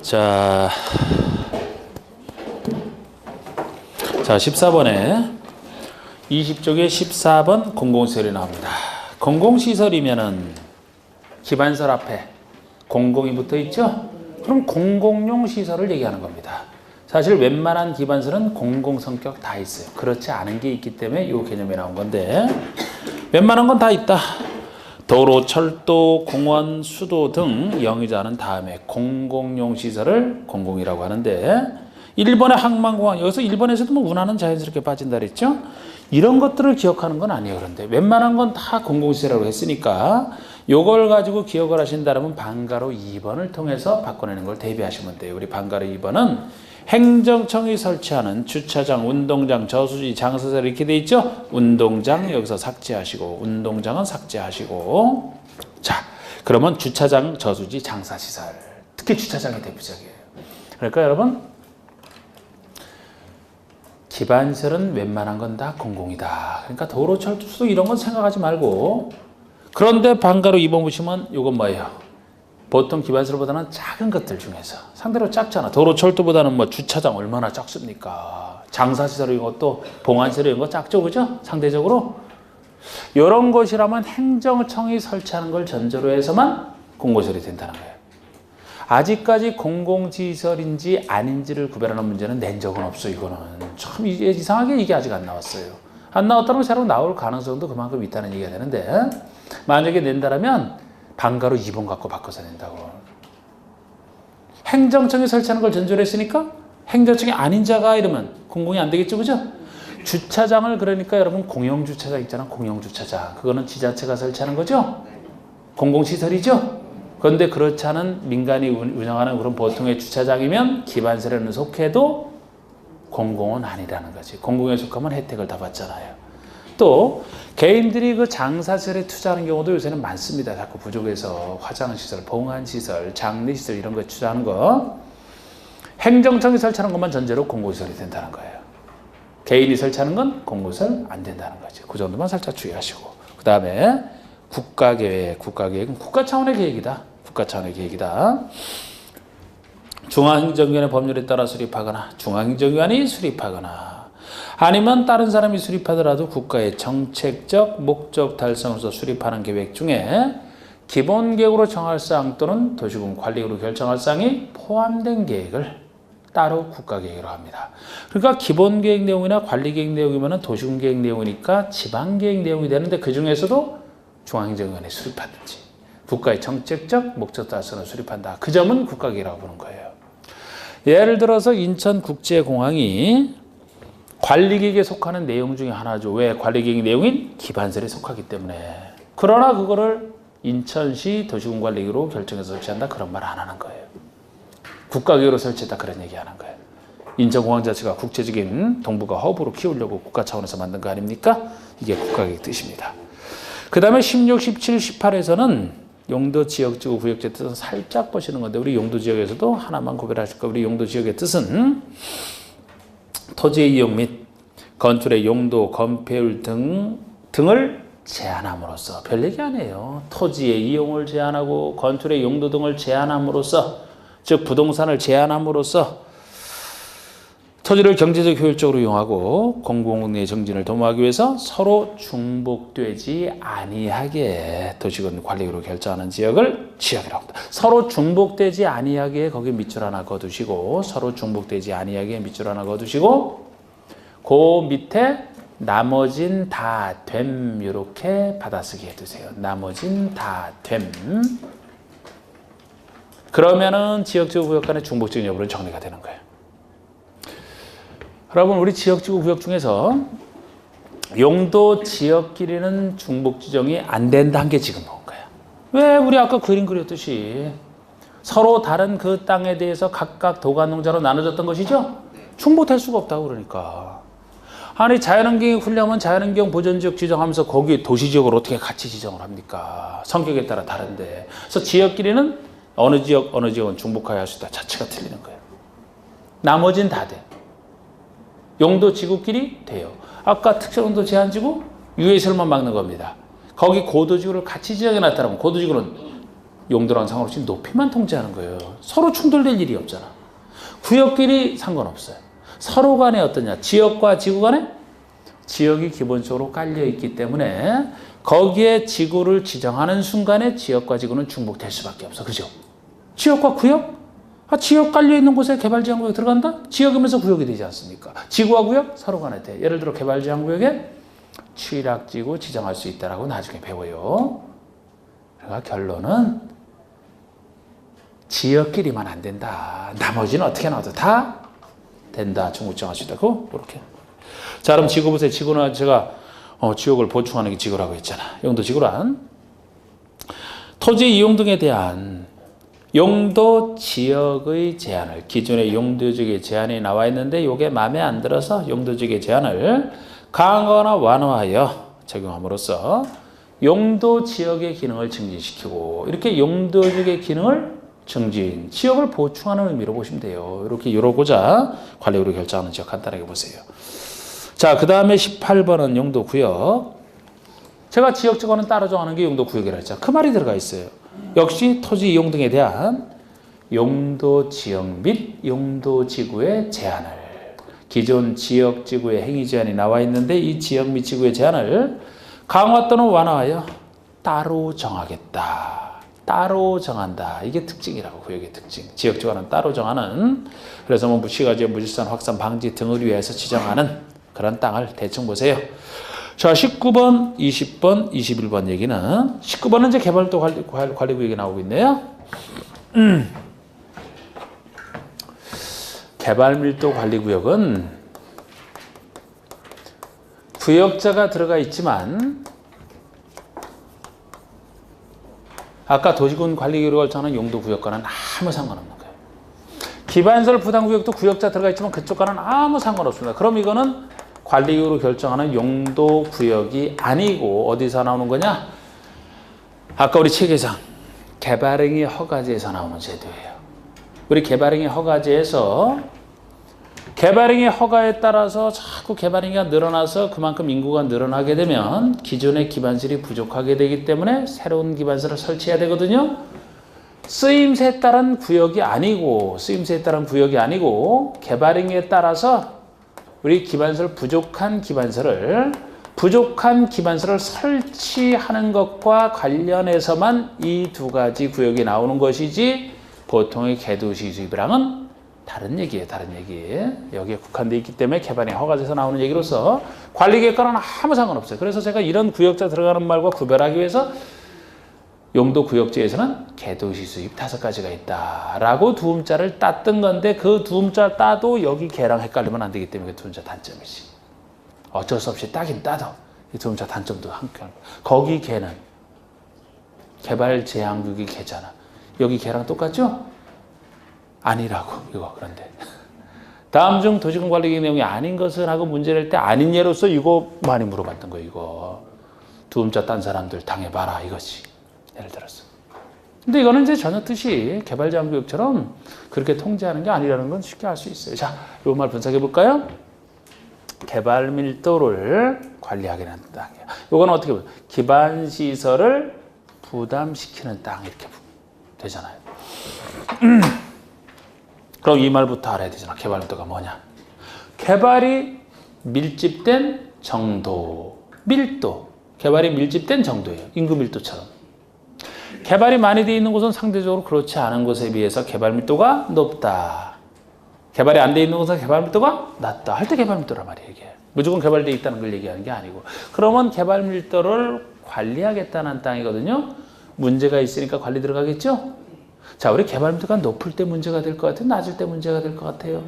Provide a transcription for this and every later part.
자, 14번에 20쪽에 14번 공공시설이 나옵니다. 공공시설이면은 기반설 앞에 공공이 붙어 있죠? 그럼 공공용 시설을 얘기하는 겁니다. 사실 웬만한 기반설은 공공 성격 다 있어요. 그렇지 않은 게 있기 때문에 이 개념이 나온 건데, 웬만한 건 다 있다. 도로, 철도, 공원, 수도 등 영위자는 다음에 공공용 시설을 공공이라고 하는데, 일본의 항만공항, 여기서 일본에서도 뭐 운하는 자연스럽게 빠진다 그랬죠? 이런 것들을 기억하는 건 아니에요. 그런데 웬만한 건 다 공공시설이라고 했으니까 요걸 가지고 기억을 하신다면 방가로 2번을 통해서 바꿔내는 걸 대비하시면 돼요. 우리 방가로 2번은 행정청이 설치하는 주차장, 운동장, 저수지, 장사설 이렇게 돼 있죠? 운동장 여기서 삭제하시고, 운동장은 삭제하시고. 자, 그러면 주차장, 저수지, 장사시설, 특히 주차장이 대표적이에요. 그러니까 여러분, 기반설은 웬만한 건 다 공공이다. 그러니까 도로, 철도, 수도 이런 건 생각하지 말고. 그런데 방가로 2번 보시면 이건 뭐예요? 보통 기반설보다는 작은 것들 중에서 상대로 작잖아. 도로, 철도보다는 뭐 주차장 얼마나 작습니까? 장사시설 이런 것도, 봉안시설 이런 거 작죠, 그죠? 상대적으로. 이런 것이라면 행정청이 설치하는 걸 전제로 해서만 공공시설이 된다는 거예요. 아직까지 공공시설인지 아닌지를 구별하는 문제는 낸 적은 없어요. 이거는 참 이상하게 이게 아직 안 나왔어요. 안 나왔다는 것처럼 나올 가능성도 그만큼 있다는 얘기가 되는데, 만약에 낸다라면 방가로 2번 갖고 바꿔서 낸다고. 행정청이 설치하는 걸 전제로 했으니까 행정청이 아닌 자가 이러면 공공이 안 되겠죠, 그죠? 주차장을, 그러니까 여러분 공영주차장 있잖아. 공영주차장 그거는 지자체가 설치하는 거죠? 공공시설이죠? 그런데 그렇지 않은 민간이 운영하는 그런 보통의 주차장이면 기반설에는 속해도 공공은 아니라는 거지. 공공에 속하면 혜택을 다 받잖아요. 또 개인들이 그 장사시설에 투자하는 경우도 요새는 많습니다. 자꾸 부족해서 화장시설, 봉안시설, 장례시설 이런 거 투자하는 거 행정청이 설치하는 것만 전제로 공공시설이 된다는 거예요. 개인이 설치하는 건 공공시설 안 된다는 거지. 그 정도만 살짝 주의하시고, 그 다음에 국가계획, 국가계획은 국가 차원의 계획이다. 국가 차원의 계획이다. 중앙행정기관의 법률에 따라 수립하거나 중앙행정기관이 수립하거나 아니면 다른 사람이 수립하더라도 국가의 정책적 목적 달성으로서 수립하는 계획 중에 기본계획으로 정할 사항 또는 도시군 관리계획으로 결정할 사항이 포함된 계획을 따로 국가계획으로 합니다. 그러니까 기본계획 내용이나 관리계획 내용이면 도시군계획 내용이니까 지방계획 내용이 되는데, 그 중에서도 중앙행정기관이 수립하든지 국가의 정책적 목적 달성을 수립한다. 그 점은 국가계획이라고 부르는 거예요. 예를 들어서 인천국제공항이 관리계획에 속하는 내용 중에 하나죠. 왜? 관리계획 내용인 기반설에 속하기 때문에. 그러나 그거를 인천시 도시군관리계획으로 결정해서 설치한다, 그런 말 안 하는 거예요. 국가계획으로 설치했다, 그런 얘기 하는 거예요. 인천공항 자체가 국제적인 동북아 허브로 키우려고 국가 차원에서 만든 거 아닙니까? 이게 국가계획 뜻입니다. 그 다음에 16, 17, 18에서는 용도지역지구 구역제 뜻은 살짝 보시는 건데, 우리 용도지역에서도 하나만 구별하실 거예요. 우리 용도지역의 뜻은 토지의 이용 및 건축의 용도, 건폐율 등을 제한함으로써, 별 얘기 아니에요. 토지의 이용을 제한하고 건축의 용도 등을 제한함으로써, 즉 부동산을 제한함으로써 토지를 경제적 효율적으로 이용하고 공공의 정진을 도모하기 위해서 서로 중복되지 아니하게 도시군 관리계획으로 결정하는 지역을 지역이라고 합니다. 서로 중복되지 아니하게 거기 밑줄 하나 거두시고, 서로 중복되지 아니하게 밑줄 하나 거두시고, 그 밑에 나머진 다 됨 이렇게 받아쓰기 해두세요. 나머진 다 됨. 그러면은 지역지구 구역 간의 중복적 여부는 정리가 되는 거예요. 여러분, 우리 지역지구 구역 중에서 용도 지역끼리는 중복 지정이 안 된다는 게 지금 나온 거야. 왜? 우리 아까 그림 그렸듯이 서로 다른 그 땅에 대해서 각각 도간농자로 나눠졌던 것이죠? 중복될 수가 없다고. 그러니까 아니, 자연환경이 훌륭하면 자연환경 보전지역 지정하면서 거기 도시지역을 어떻게 같이 지정을 합니까? 성격에 따라 다른데. 그래서 지역끼리는 어느 지역은 중복하여 할 수 있다 자체가 틀리는 거예요. 나머지는 다 돼. 용도 지구끼리 돼요. 아까 특정용도 제한지구 유해설만 막는 겁니다. 거기 고도지구를 같이 지정해 놨다면 고도지구는 용도랑 상관없이 높이만 통제하는 거예요. 서로 충돌될 일이 없잖아. 구역끼리 상관없어요. 서로 간에 어떠냐? 지역과 지구 간에 지역이 기본적으로 깔려 있기 때문에 거기에 지구를 지정하는 순간에 지역과 지구는 중복될 수밖에 없어. 그죠? 지역과 구역? 지역 깔려 있는 곳에 개발제한구역이 들어간다? 지역이면서 구역이 되지 않습니까? 지구와 구역? 서로 간에 돼. 예를 들어 개발제한구역에 취락지구 지정할 수 있다라고 나중에 배워요. 그러니까 결론은 지역끼리만 안 된다. 나머지는 어떻게 나와도 다 된다. 중국정할 수 있다고 그렇게. 자, 그럼 지구 보세요. 지구는 제가 지역을 보충하는 게 지구라고 했잖아. 용도 지구란 토지 이용 등에 대한 용도 지역의 제한을 기존의 용도지역의 제한이 나와 있는데 이게 마음에 안 들어서 용도지역의 제한을 강화하거나 완화하여 적용함으로써 용도 지역의 기능을 증진시키고 이렇게 용도 지역의 기능을 증진, 지역을 보충하는 의미로 보시면 돼요. 이렇게 이러고자 관리구역 결정하는 지역 간단하게 보세요. 자, 그 다음에 18번은 용도 구역. 제가 지역 지구는 따로 정하는 게 용도 구역이라 했죠. 그 말이 들어가 있어요. 역시 토지 이용 등에 대한 용도 지역 및 용도 지구의 제한을 기존 지역 지구의 행위 제한이 나와 있는데 이 지역 및 지구의 제한을 강화 또는 완화하여 따로 정하겠다. 따로 정한다. 이게 특징이라고 구역의 특징. 지역 지구는 따로 정하는 그래서 뭐 무시가지의 무질서한 확산 방지 등을 위해서 지정하는 그런 땅을 대충 보세요. 자, 19번, 20번, 21번 얘기는 19번은 이제 개발도 관리구역이 나오고 있네요. 개발밀도 관리구역은 구역자가 들어가 있지만 아까 도시군 관리구역을 정하는 용도구역과는 아무 상관없는 거예요. 기반시설 부담구역도 구역자 들어가 있지만 그쪽과는 아무 상관없습니다. 그럼 이거는 관리구역으로 결정하는 용도구역이 아니고 어디서 나오는 거냐? 아까 우리 체계상 개발행위 허가제에서 나오는 제도예요. 우리 개발행위 허가제에서 개발행위 허가에 따라서 자꾸 개발행위가 늘어나서 그만큼 인구가 늘어나게 되면 기존의 기반시설이 부족하게 되기 때문에 새로운 기반시설을 설치해야 되거든요. 쓰임새에 따른 구역이 아니고 개발행위에 따라서 우리 기반시설 부족한 기반시설을 설치하는 것과 관련해서만 이 두 가지 구역이 나오는 것이지 보통의 개도시 수입이랑은 다른 얘기예요. 여기에 국한되어 있기 때문에 개발행위 허가제에서 나오는 얘기로서 관리계획과는 아무 상관없어요. 그래서 제가 이런 구역자 들어가는 말과 구별하기 위해서 용도구역제에서는 개도시 수입 5가지가 있다라고 두음자를 땄던 건데 그 두음자 따도 여기 개랑 헷갈리면 안 되기 때문에 그 두음자 단점이지. 어쩔 수 없이 따긴 따도 이 두음자 단점도 함께 하는 거야. 거기 개는 개발 제한구역이 개잖아. 여기 개랑 똑같죠? 아니라고 이거. 그런데 다음 중 도시군 관리계획 내용이 아닌 것을 하고 문제 낼 때 아닌 예로서 이거 많이 물어봤던 거예요. 이거 두음자 딴 사람들 당해봐라 이거지. 예를 들어서. 근데 이거는 이제 전혀 뜻이 개발제한구역처럼 그렇게 통제하는 게 아니라는 건 쉽게 알 수 있어요. 자, 이 말 분석해 볼까요? 개발 밀도를 관리하게 하는 땅이에요. 이거는 어떻게 보면 기반시설을 부담시키는 땅 이렇게 되잖아요. 그럼 이 말부터 알아야 되잖아. 개발 밀도가 뭐냐? 개발이 밀집된 정도, 밀도. 개발이 밀집된 정도예요. 인구 밀도처럼. 개발이 많이 되어 있는 곳은 상대적으로 그렇지 않은 곳에 비해서 개발 밀도가 높다. 개발이 안 되어 있는 곳은 개발 밀도가 낮다. 할 때 개발 밀도란 말이에요. 이게. 무조건 개발되어 있다는 걸 얘기하는 게 아니고. 그러면 개발 밀도를 관리하겠다는 땅이거든요. 문제가 있으니까 관리 들어가겠죠? 자, 우리 개발 밀도가 높을 때 문제가 될 것 같아요? 낮을 때 문제가 될 것 같아요?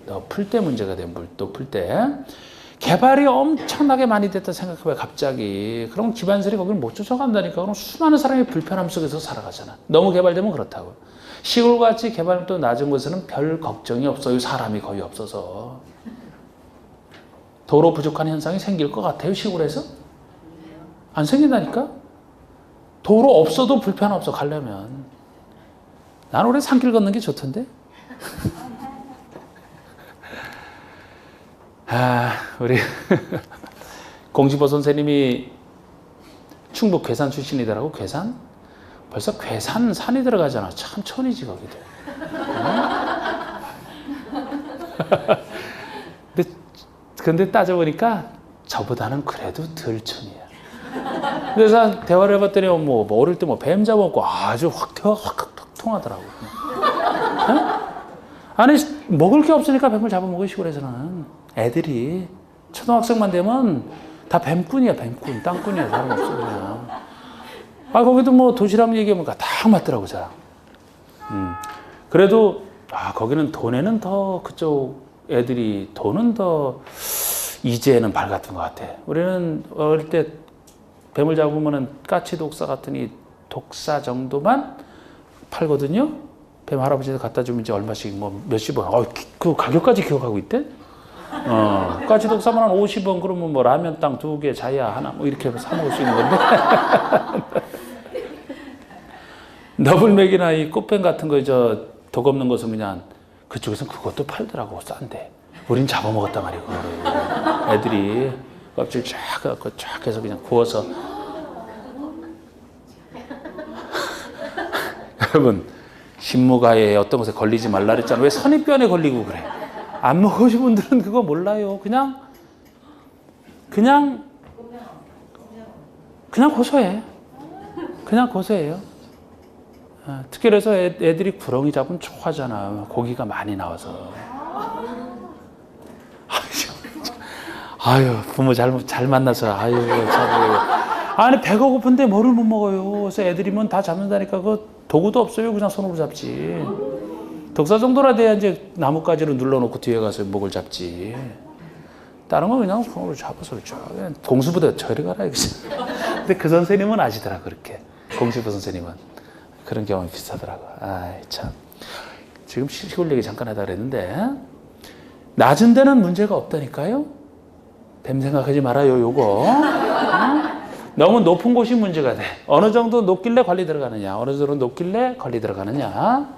높을 때 문제가 돼요. 높을 때. 개발이 엄청나게 많이 됐다 생각해봐요. 갑자기. 그럼 기반시설이 거기를 못 쫓아간다니까. 그럼 수많은 사람이 불편함 속에서 살아가잖아. 너무 개발되면 그렇다고. 시골같이 개발도 낮은 곳에는 별 걱정이 없어요. 사람이 거의 없어서. 도로 부족한 현상이 생길 것 같아요. 시골에서? 안 생긴다니까? 도로 없어도 불편 없어 가려면. 난 원래 산길 걷는 게 좋던데. 우리 공시보 선생님이 충북 괴산 출신이더라고. 괴산. 벌써 괴산, 산이 들어가잖아. 참 천이지 거기도. 근데 따져보니까 저보다는 그래도 덜 천이야. 그래서 대화를 해봤더니 뭐 어릴 때 뭐 뱀 잡아먹고 아주 확 통하더라고. 아니 먹을 게 없으니까 뱀을 잡아먹으시 시골에서는 애들이 초등학생만 되면 다 뱀꾼이야. 뱀꾼, 땅꾼이야. 다름 없어 그냥. 아 거기도 뭐 도시락 얘기하면 다 맞더라고 자. 그래도 거기는 돈에는 더 그쪽 애들이 돈은 더 이제는 밝았던 것 같아. 우리는 어릴 때 뱀을 잡으면은 까치 독사 같은 이 독사 정도만 팔거든요. 뱀 할아버지한테 갖다 주면 이제 얼마씩 뭐 몇십 원. 그 가격까지 기억하고 있대? 까치 독사만 한 50원 그러면 뭐 라면 땅 2개, 자야 하나 뭐 이렇게 사 먹을 수 있는 건데. 너블맥이나 이 꽃뱀 같은 거 독 없는 것은 그냥 그쪽에서는 그것도 팔더라고 싼데. 우린 잡아먹었단 말이야 그거를. 애들이 껍질 쫙 해서 그냥 구워서. 여러분 신무가에 어떤 것에 걸리지 말라 그랬잖아. 왜 선입견에 걸리고 그래. 안 먹으신 분들은 그거 몰라요. 그냥 고소해. 그냥 고소해요. 특히 그래서 애들이 구렁이 잡으면 좋아하잖아. 고기가 많이 나와서. 아유 부모 잘 만나서 아유 아니 배가 고픈데 뭐를 못 먹어요. 그래서 애들이면 다 잡는다니까. 그 도구도 없어요. 그냥 손으로 잡지. 독사 정도라 돼야 이제 나뭇가지로 눌러놓고 뒤에 가서 목을 잡지. 다른 건 그냥 손으로 잡아서 공수부대 저리 가라 이거지. 근데 그 선생님은 아시더라 그렇게. 공수부 선생님은 그런 경험이 비슷하더라고. 아이 참. 지금 시골 얘기 잠깐 하다 그랬는데 낮은 데는 문제가 없다니까요. 뱀 생각하지 말아요 요거. 너무 높은 곳이 문제가 돼. 어느 정도 높길래 관리 들어가느냐. 어느 정도 높길래 관리 들어가느냐.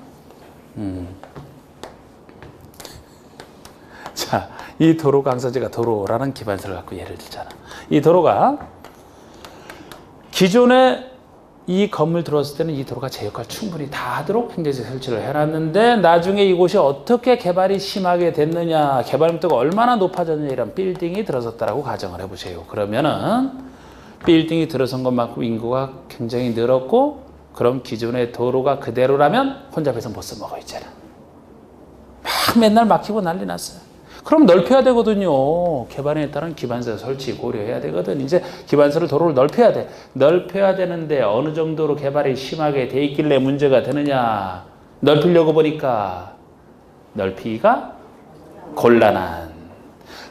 자, 이 도로 강사제가 도로라는 기반서를 갖고 예를 들잖아. 이 도로가 기존에 이 건물 들어왔을 때는 이 도로가 제 역할 충분히 다 하도록 행정지 설치를 해놨는데 나중에 이곳이 어떻게 개발이 심하게 됐느냐, 개발密도가 얼마나 높아졌느냐 이런 빌딩이 들어섰다라고 가정을 해보세요. 그러면은 빌딩이 들어선 것만큼 인구가 굉장히 늘었고 그럼 기존의 도로가 그대로라면 혼잡해서 못 써먹어 있잖아. 막 맨날 막히고 난리 났어요. 그럼 넓혀야 되거든요. 개발에 따른 기반서 설치 고려해야 되거든. 이제 기반서를 도로를 넓혀야 돼. 넓혀야 되는데 어느 정도로 개발이 심하게 돼 있길래 문제가 되느냐. 넓히려고 보니까 넓히기가 곤란한.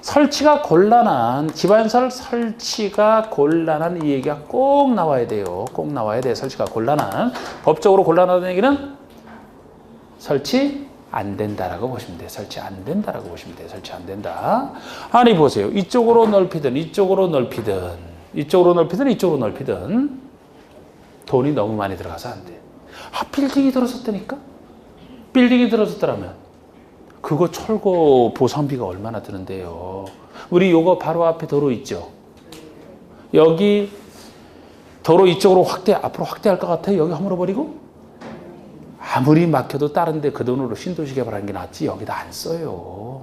설치가 곤란한. 기반설 설치가 곤란한 이 얘기가 꼭 나와야 돼요. 꼭 나와야 돼. 설치가 곤란한. 법적으로 곤란하다는 얘기는 설치 안 된다라고 보시면 돼요. 설치 안 된다라고 보시면 돼요. 설치 안 된다. 아니 보세요. 이쪽으로 넓히든 이쪽으로 넓히든 이쪽으로 넓히든 이쪽으로 넓히든 돈이 너무 많이 들어가서 안 돼. 빌딩이 들어섰다니까? 빌딩이 들어섰더라면 그거 철거 보상비가 얼마나 드는데요. 우리 요거 바로 앞에 도로 있죠. 여기 도로 이쪽으로 앞으로 확대할 것 같아요. 여기 허물어버리고? 아무리 막혀도 다른 데 그 돈으로 신도시 개발하는 게 낫지 여기다 안 써요.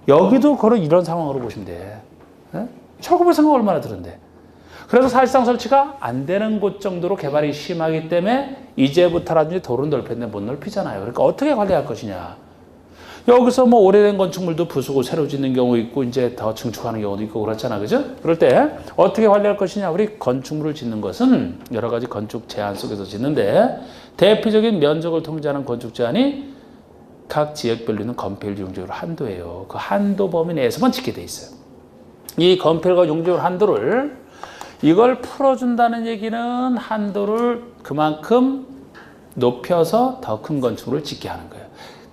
여기도 그런 이런 상황으로 보시면 돼. 철거비 생각 얼마나 드는데. 그래서 사실상 설치가 안 되는 곳 정도로 개발이 심하기 때문에 이제부터라든지 도로는 넓혔는데 못 넓히잖아요. 그러니까 어떻게 관리할 것이냐. 여기서 뭐 오래된 건축물도 부수고 새로 짓는 경우 있고 이제 더 증축하는 경우도 있고 그렇잖아. 그죠? 그럴 때 어떻게 관리할 것이냐. 우리 건축물을 짓는 것은 여러 가지 건축 제한 속에서 짓는데 대표적인 면적을 통제하는 건축 제한이 각 지역별로 있는 건폐율 용적률 한도예요. 그 한도 범위 내에서만 짓게 돼 있어요. 이 건폐율과 용적률 한도를 이걸 풀어준다는 얘기는 한도를 그만큼 높여서 더 큰 건축물을 짓게 하는 거예요.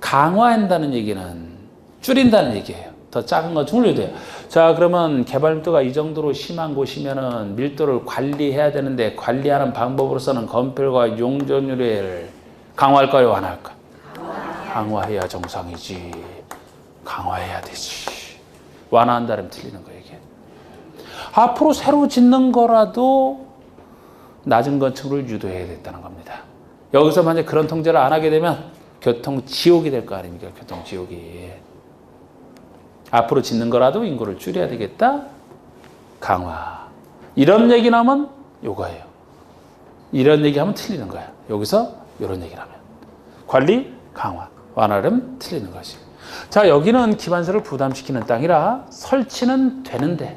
강화한다는 얘기는 줄인다는 얘기예요. 더 작은 건축물을 돼요. 자, 그러면 개발밀도가 이 정도로 심한 곳이면은 밀도를 관리해야 되는데 관리하는 방법으로서는 건폐율과 용적률을 강화할까요, 완화할까? 강화해야 정상이지. 강화해야 되지. 완화한다면 틀리는 거예요, 이게. 앞으로 새로 짓는 거라도 낮은 건축물을 유도해야 됐다는 겁니다. 여기서 만약 그런 통제를 안 하게 되면 교통지옥이 될 거 아닙니까? 교통지옥이. 앞으로 짓는 거라도 인구를 줄여야 되겠다. 강화. 이런 얘기 나오면 요거예요. 이런 얘기하면 틀리는 거야. 여기서 이런 얘기를 하면. 관리 강화. 완화하면 틀리는 거지. 자, 여기는 기반세를 부담시키는 땅이라 설치는 되는데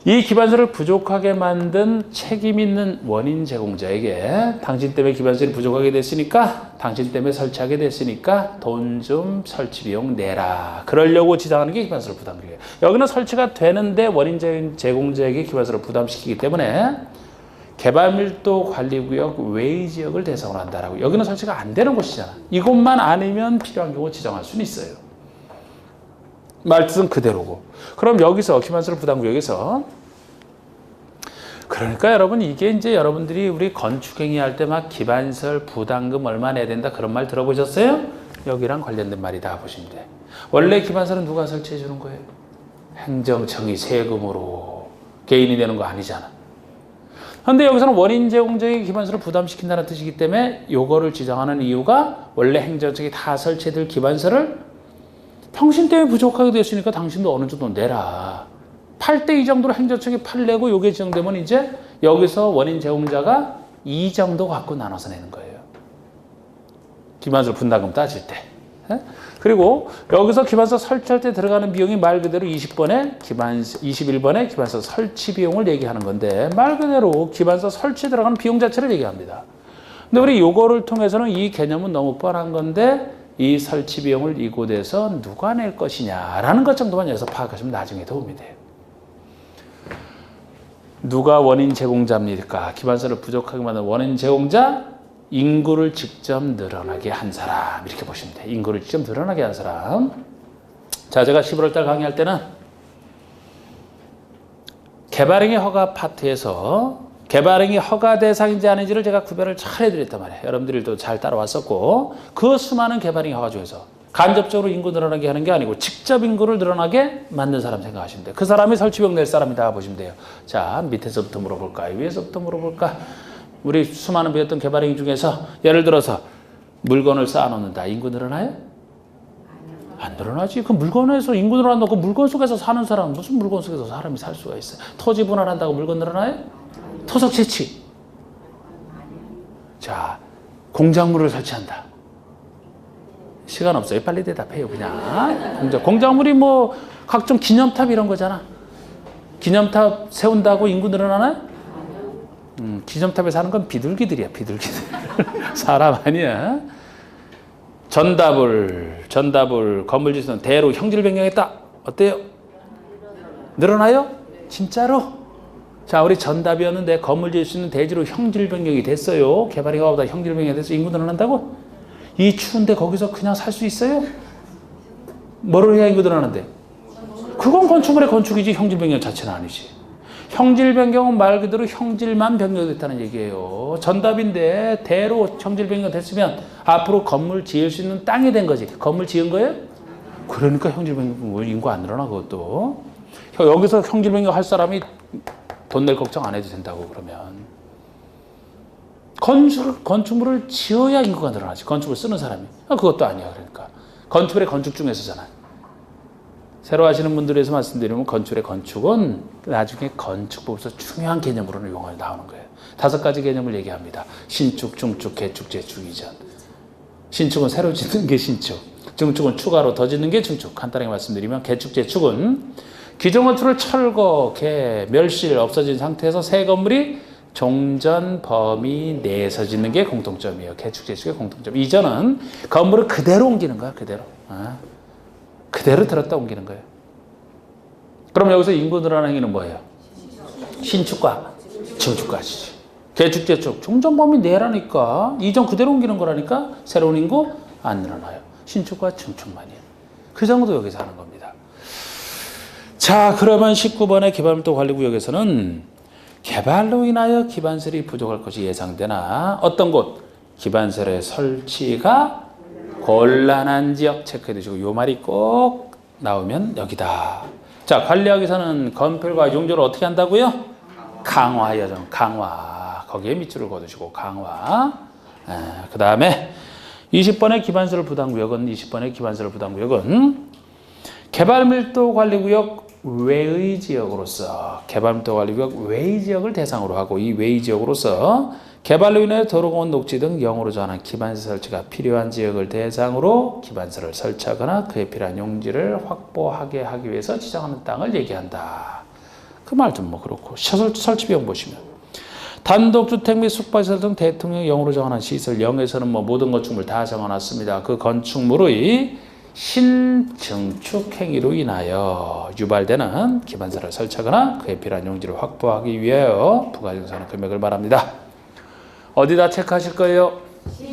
이 기반세를 부족하게 만든 책임 있는 원인 제공자에게 당신 때문에 기반세를 부족하게 됐으니까 당신 때문에 설치하게 됐으니까 돈 좀 설치 비용 내라. 그러려고 지정하는 게 기반세를 부담시켜요. 여기는 설치가 되는데 원인 제공자에게 기반세를 부담시키기 때문에 개발밀도 관리구역 외의 지역을 대상으로 한다라고. 여기는 설치가 안 되는 곳이잖아. 이곳만 아니면 필요한 경우 지정할 수는 있어요. 말뜻은 그대로고. 그럼 여기서 기반세를 부담구역에서 그러니까 여러분 이게 이제 여러분들이 우리 건축행위 할 때 막 기반설 부담금 얼마 내야 된다 그런 말 들어보셨어요? 여기랑 관련된 말이다 보시면 돼. 원래 기반설은 누가 설치해 주는 거예요? 행정청이 세금으로. 개인이 내는 거 아니잖아. 그런데 여기서는 원인 제공자에게 기반서를 부담시킨다는 뜻이기 때문에 요거를 지정하는 이유가 원래 행정청이 다 설치해둘 기반서를 당신 때문에 부족하게 됐으니까 당신도 어느 정도 내라. 8대 2 정도로 행정청이 8 내고 요게 지정되면 이제 여기서 원인 제공자가 2 정도 갖고 나눠서 내는 거예요. 기반서 분담금 따질 때. 그리고 여기서 기반서 설치할 때 들어가는 비용이 말 그대로 21번에 기반서 설치 비용을 얘기하는 건데 말 그대로 기반서 설치에 들어가는 비용 자체를 얘기합니다. 근데 우리 요거를 통해서는 이 개념은 너무 뻔한 건데 이 설치 비용을 이곳에서 누가 낼 것이냐라는 것 정도만 여기서 파악하시면 나중에 도움이 돼요. 누가 원인 제공자입니까? 기반서를 부족하게 만든 원인 제공자, 인구를 직접 늘어나게 한 사람. 이렇게 보시면 돼요. 인구를 직접 늘어나게 한 사람. 자, 제가 11월달 강의할 때는 개발행위 허가 파트에서 개발행위 허가 대상인지 아닌지를 제가 구별을 잘 해드렸단 말이에요. 여러분들도 잘 따라왔었고 그 수많은 개발행위 허가 중에서 간접적으로 인구 늘어나게 하는 게 아니고 직접 인구를 늘어나게 만든 사람 생각하시면 돼요. 그 사람이 설치비용 낼 사람이다 보시면 돼요. 자, 밑에서부터 물어볼까? 위에서부터 물어볼까? 우리 수많은 배웠던 개발행위 중에서 예를 들어서 물건을 쌓아놓는다. 인구 늘어나요? 안 늘어나지. 그 물건에서 인구 늘어난다고 그 물건 속에서 사는 사람은 무슨 물건 속에서 사람이 살 수가 있어요. 토지 분할한다고 물건 늘어나요? 토속 채취. 자, 공작물을 설치한다. 시간 없어요. 빨리 대답해요. 그냥. 공작물이 뭐 각종 기념탑 이런 거잖아. 기념탑 세운다고 인구 늘어나나요? 기념탑에 사는 건 비둘기들이야. 비둘기들. 사람 아니야. 전답을 건물 짓는 대로 형질 변경했다. 어때요? 늘어나요? 진짜로? 자, 우리 전답이었는데 건물 지을 수 있는 대지로 형질 변경이 됐어요. 개발이 허가보다 형질 변경이 돼서 인구 늘어난다고? 이 추운데 거기서 그냥 살 수 있어요? 뭐를 해야 인구 늘어나는데? 그건 건축물의 건축이지 형질 변경 자체는 아니지. 형질 변경은 말 그대로 형질만 변경됐다는 얘기예요. 전답인데 대로 형질 변경 됐으면 앞으로 건물 지을 수 있는 땅이 된 거지. 건물 지은 거예요? 그러니까 형질 변경 인구 안 늘어나 그것도. 여기서 형질 변경 할 사람이 돈 낼 걱정 안 해도 된다고 그러면. 건축물을 지어야 인구가 늘어나지. 건축을 쓰는 사람이. 그것도 아니야. 그러니까. 건축의 건축 중에서잖아. 새로 하시는 분들에서 말씀드리면 건축의 건축은 나중에 건축법에서 중요한 개념으로는 용어에 나오는 거예요. 5가지 개념을 얘기합니다. 신축, 중축, 개축, 재축, 이전. 신축은 새로 짓는 게 신축. 중축은 추가로 더 짓는 게 중축. 간단하게 말씀드리면 개축, 재축은 기존 건축을 철거, 개, 멸실, 없어진 상태에서 새 건물이 종전 범위 내에서 짓는 게 공통점이에요. 개축, 재축의 공통점. 이전은 건물을 그대로 옮기는 거야. 그대로. 그대로 들었다 옮기는 거예요. 그럼 여기서 인구 늘어나는 행위는 뭐예요? 신축과 증축까지지. 개축, 재축. 종전 범위 내라니까. 이전 그대로 옮기는 거라니까. 새로운 인구 안 늘어나요. 신축과 증축만이에요. 그 정도 여기서 하는 겁니다. 자, 그러면 19번의 개발밀도 관리구역에서는 개발로 인하여 기반설이 부족할 것이 예상되나 어떤 곳? 기반설의 설치가 곤란한 지역 체크해 두시고 요 말이 꼭 나오면 여기다. 자, 관리하기 위해서는 건폐율과 용적을 어떻게 한다고요? 강화 여정, 강화. 거기에 밑줄을 거두시고 강화. 그 다음에 20번의 기반시설 부담구역은 20번의 기반시설 부담구역은 개발밀도관리구역 외의 지역으로서 개발밀도관리구역 외의 지역을 대상으로 하고 이 외의 지역으로서 개발로 인해 도로공원, 녹지 등 영으로 전환 기반시설 설치가 필요한 지역을 대상으로 기반시설을 설치하거나 그에 필요한 용지를 확보하게 하기 위해서 지정하는 땅을 얘기한다. 그 말 좀 뭐 그렇고 설치 비용 보시면 단독주택 및 숙박시설 등 대통령이 영으로 정한 시설 0에서는 뭐 모든 건축물 다 정해놨습니다. 그 건축물의 신증축 행위로 인하여 유발되는 기반시설을 설치하거나 그에 필요한 용지를 확보하기 위하여 부가증산의 금액을 말합니다. 어디다 체크하실 거예요?